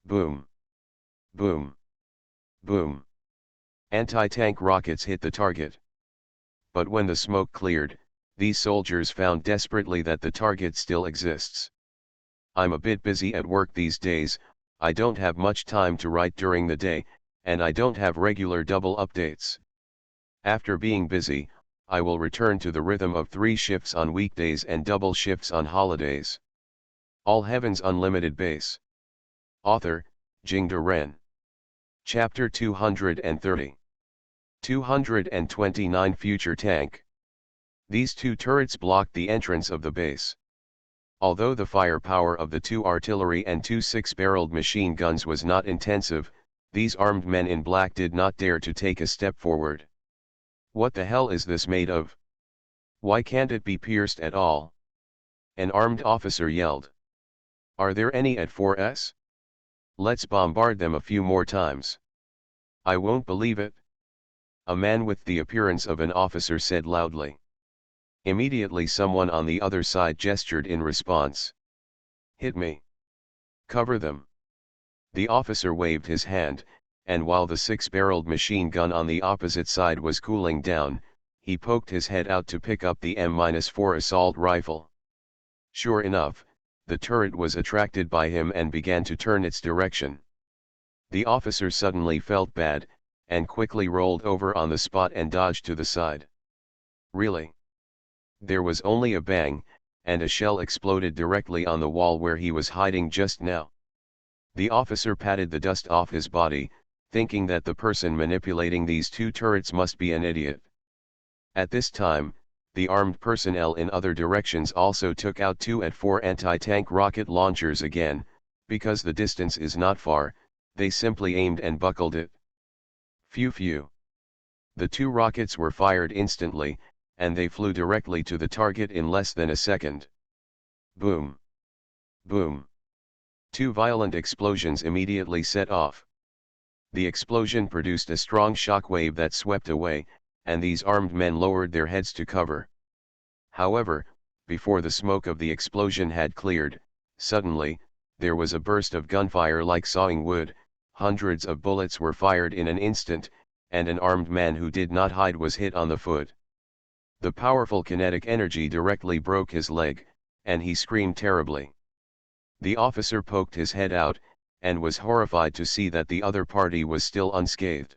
Boom! Boom! Boom! Anti-tank rockets hit the target. But when the smoke cleared, these soldiers found desperately that the target still exists. "I'm a bit busy at work these days, I don't have much time to write during the day, and I don't have regular double updates. After being busy, I will return to the rhythm of 3 shifts on weekdays and double shifts on holidays. All Heavens Unlimited Base. Author, Jingde Ren. Chapter 230. 229 Future Tank. These 2 turrets blocked the entrance of the base. Although the firepower of the 2 artillery and 2 6-barreled machine guns was not intensive, these armed men in black did not dare to take a step forward. What the hell is this made of? Why can't it be pierced at all? An armed officer yelled. Are there any at 4S? Let's bombard them a few more times. I won't believe it. A man with the appearance of an officer said loudly. Immediately someone on the other side gestured in response. Hit me. Cover them. The officer waved his hand, and while the 6-barreled machine gun on the opposite side was cooling down, he poked his head out to pick up the M-4 assault rifle. Sure enough, the turret was attracted by him and began to turn its direction. The officer suddenly felt bad, and quickly rolled over on the spot and dodged to the side. Really? There was only a bang, and a shell exploded directly on the wall where he was hiding just now. The officer patted the dust off his body, thinking that the person manipulating these 2 turrets must be an idiot. At this time, the armed personnel in other directions also took out 2 at 4 anti-tank rocket launchers again, because the distance is not far, they simply aimed and buckled it. Phew. The 2 rockets were fired instantly, and they flew directly to the target in less than a second. Boom. Boom. 2 violent explosions immediately set off. The explosion produced a strong shockwave that swept away, and these armed men lowered their heads to cover. However, before the smoke of the explosion had cleared, suddenly, there was a burst of gunfire like sawing wood, hundreds of bullets were fired in an instant, and an armed man who did not hide was hit on the foot. The powerful kinetic energy directly broke his leg, and he screamed terribly. The officer poked his head out, and was horrified to see that the other party was still unscathed.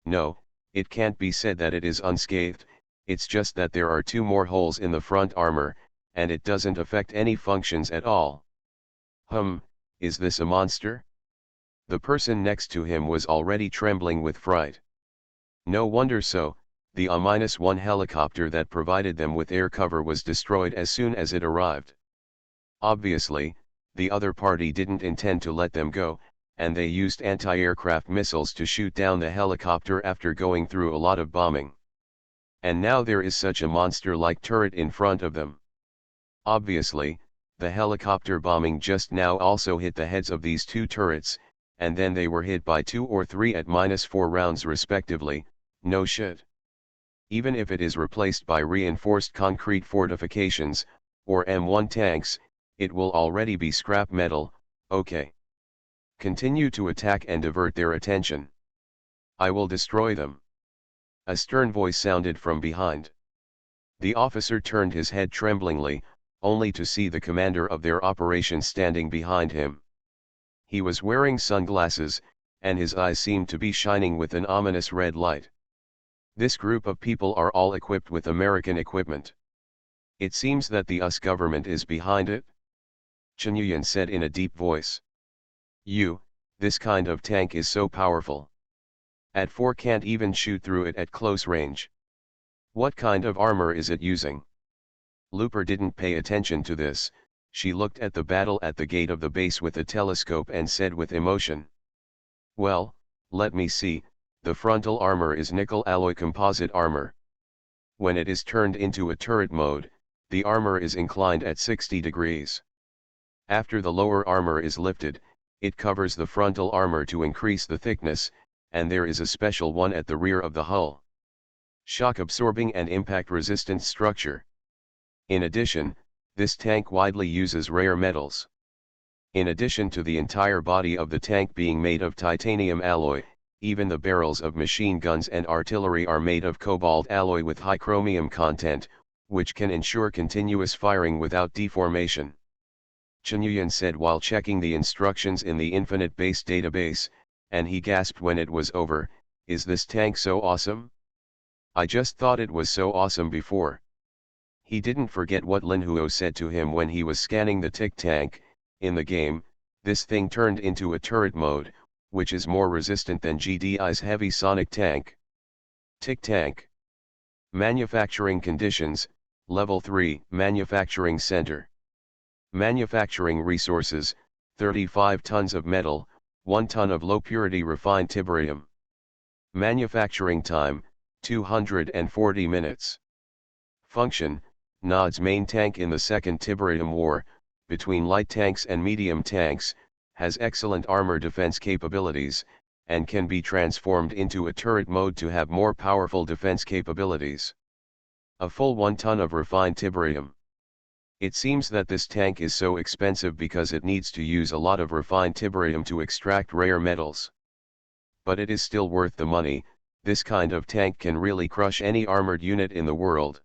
No, it can't be said that it is unscathed, it's just that there are 2 more holes in the front armor, and it doesn't affect any functions at all. Is this a monster? The person next to him was already trembling with fright. No wonder so. The A-1 helicopter that provided them with air cover was destroyed as soon as it arrived. Obviously, the other party didn't intend to let them go, and they used anti-aircraft missiles to shoot down the helicopter after going through a lot of bombing. And now there is such a monster-like turret in front of them. Obviously, the helicopter bombing just now also hit the heads of these 2 turrets, and then they were hit by 2 or 3 at -4 rounds respectively. No shit. Even if it is replaced by reinforced concrete fortifications, or M1 tanks, it will already be scrap metal. Okay. Continue to attack and divert their attention. I will destroy them. A stern voice sounded from behind. The officer turned his head tremblingly, only to see the commander of their operation standing behind him. He was wearing sunglasses, and his eyes seemed to be shining with an ominous red light. This group of people are all equipped with American equipment. It seems that the US government is behind it. Chen Yuyan said in a deep voice. This kind of tank is so powerful. At 4 can't even shoot through it at close range. What kind of armor is it using? Looper didn't pay attention to this. She looked at the battle at the gate of the base with a telescope and said with emotion. Well, let me see. The frontal armor is nickel alloy composite armor. When it is turned into a turret mode, the armor is inclined at 60 degrees. After the lower armor is lifted, it covers the frontal armor to increase the thickness, and there is a special one at the rear of the hull. Shock absorbing and impact resistant structure. In addition, this tank widely uses rare metals. In addition to the entire body of the tank being made of titanium alloy, even the barrels of machine guns and artillery are made of cobalt alloy with high chromium content, which can ensure continuous firing without deformation. Chunyuan said while checking the instructions in the infinite base database, and he gasped when it was over, "Is this tank so awesome? I just thought it was so awesome before." He didn't forget what Lin Huo said to him when he was scanning the tick tank. In the game, this thing turned into a turret mode, which is more resistant than GDI's heavy sonic tank. Tick tank. Manufacturing conditions, Level 3, Manufacturing Center. Manufacturing resources, 35 tons of metal, 1 ton of low-purity refined tiberium. Manufacturing time, 240 minutes. Function, Nod's main tank in the Second Tiberium War, between light tanks and medium tanks, has excellent armor defense capabilities, and can be transformed into a turret mode to have more powerful defense capabilities. A full 1 ton of refined tiberium. It seems that this tank is so expensive because it needs to use a lot of refined tiberium to extract rare metals. But it is still worth the money. This kind of tank can really crush any armored unit in the world.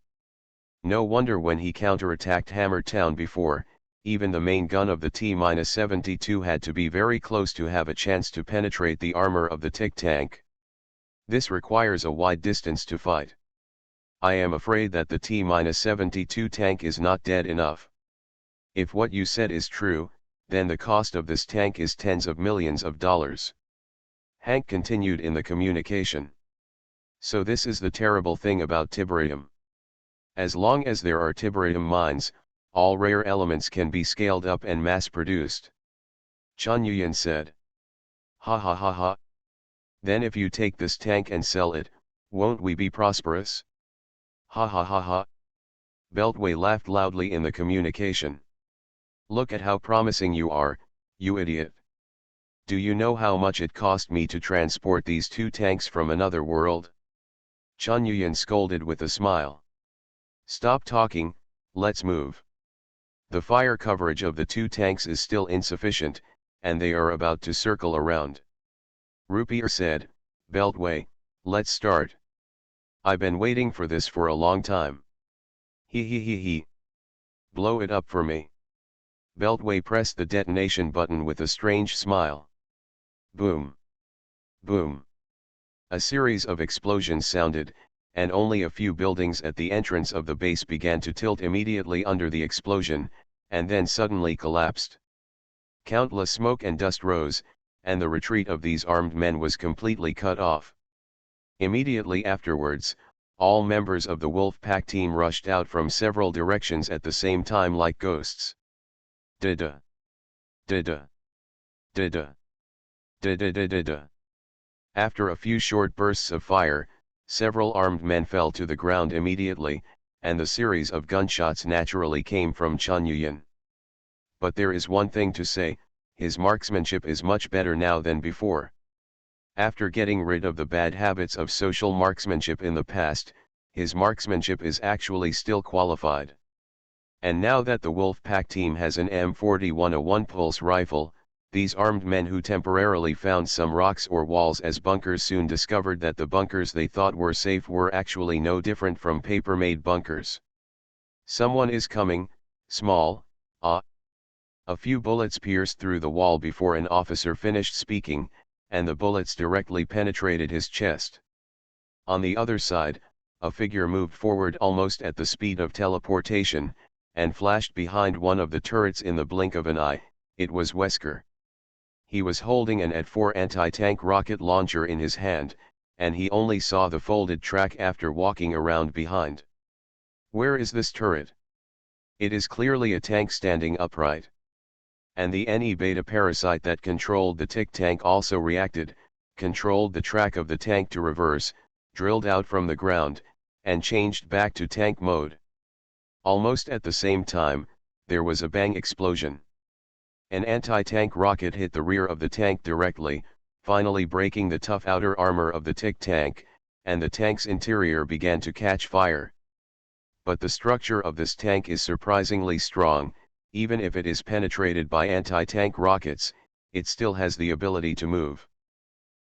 No wonder when he counterattacked Hammer Town before, even the main gun of the T-72 had to be very close to have a chance to penetrate the armor of the tick tank. This requires a wide distance to fight. I am afraid that the T-72 tank is not dead enough. If what you said is true, then the cost of this tank is tens of millions of dollars. Hank continued in the communication. So this is the terrible thing about tiberium. As long as there are tiberium mines, all rare elements can be scaled up and mass-produced. Chunyuan said. Ha ha ha ha. Then if you take this tank and sell it, won't we be prosperous? Ha ha ha ha. Beltway laughed loudly in the communication. Look at how promising you are, you idiot. Do you know how much it cost me to transport these 2 tanks from another world? Chunyuan scolded with a smile. Stop talking, let's move. The fire coverage of the 2 tanks is still insufficient, and they are about to circle around. Rupier said, Beltway, let's start. I've been waiting for this for a long time. He. Blow it up for me. Beltway pressed the detonation button with a strange smile. Boom. Boom. A series of explosions sounded, and only a few buildings at the entrance of the base began to tilt immediately under the explosion, and then suddenly collapsed. Countless smoke and dust rose, and the retreat of these armed men was completely cut off. Immediately afterwards, all members of the Wolf Pack team rushed out from several directions at the same time like ghosts. Da-da. Da-da. Da-da. Da-da-da-da-da. After a few short bursts of fire, several armed men fell to the ground immediately, and the series of gunshots naturally came from Chunyuan. But there is one thing to say, his marksmanship is much better now than before. After getting rid of the bad habits of social marksmanship in the past, his marksmanship is actually still qualified. And now that the Wolf Pack team has an M41 a one-pulse rifle, these armed men who temporarily found some rocks or walls as bunkers soon discovered that the bunkers they thought were safe were actually no different from paper-made bunkers. Someone is coming, small, A few bullets pierced through the wall before an officer finished speaking, and the bullets directly penetrated his chest. On the other side, a figure moved forward almost at the speed of teleportation, and flashed behind one of the turrets in the blink of an eye. It was Wesker. He was holding an AT-4 anti-tank rocket launcher in his hand, and he only saw the folded track after walking around behind. Where is this turret? It is clearly a tank standing upright. And the NE beta parasite that controlled the tick tank also reacted, controlled the track of the tank to reverse, drilled out from the ground, and changed back to tank mode. Almost at the same time, there was a bang explosion. An anti-tank rocket hit the rear of the tank directly, finally breaking the tough outer armor of the tick tank, and the tank's interior began to catch fire. But the structure of this tank is surprisingly strong. Even if it is penetrated by anti-tank rockets, it still has the ability to move.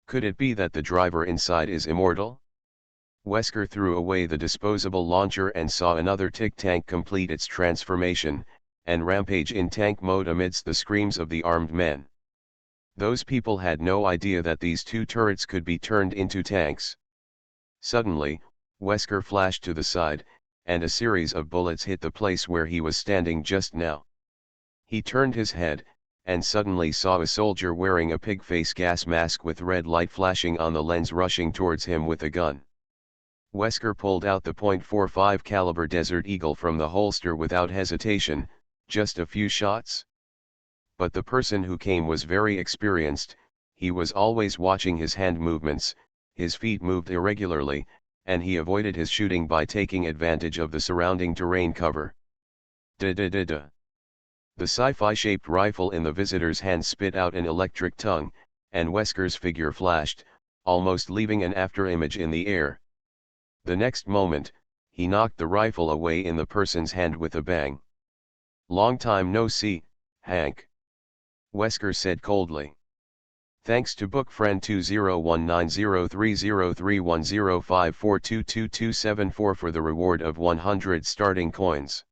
Could it be that the driver inside is immortal? Wesker threw away the disposable launcher and saw another tick tank complete its transformation, and rampage in tank mode amidst the screams of the armed men. Those people had no idea that these two turrets could be turned into tanks. Suddenly, Wesker flashed to the side, and a series of bullets hit the place where he was standing just now. He turned his head, and suddenly saw a soldier wearing a pig face gas mask with red light flashing on the lens rushing towards him with a gun. Wesker pulled out the .45 caliber Desert Eagle from the holster without hesitation, just a few shots. But the person who came was very experienced, he was always watching his hand movements, his feet moved irregularly, and he avoided his shooting by taking advantage of the surrounding terrain cover. Da-da-da-da. The sci-fi shaped rifle in the visitor's hand spit out an electric tongue, and Wesker's figure flashed, almost leaving an afterimage in the air. The next moment, he knocked the rifle away in the person's hand with a bang. "Long time no see, Hank," Wesker said coldly. "Thanks to book friend 201903031054222274 for the reward of 100 starting coins."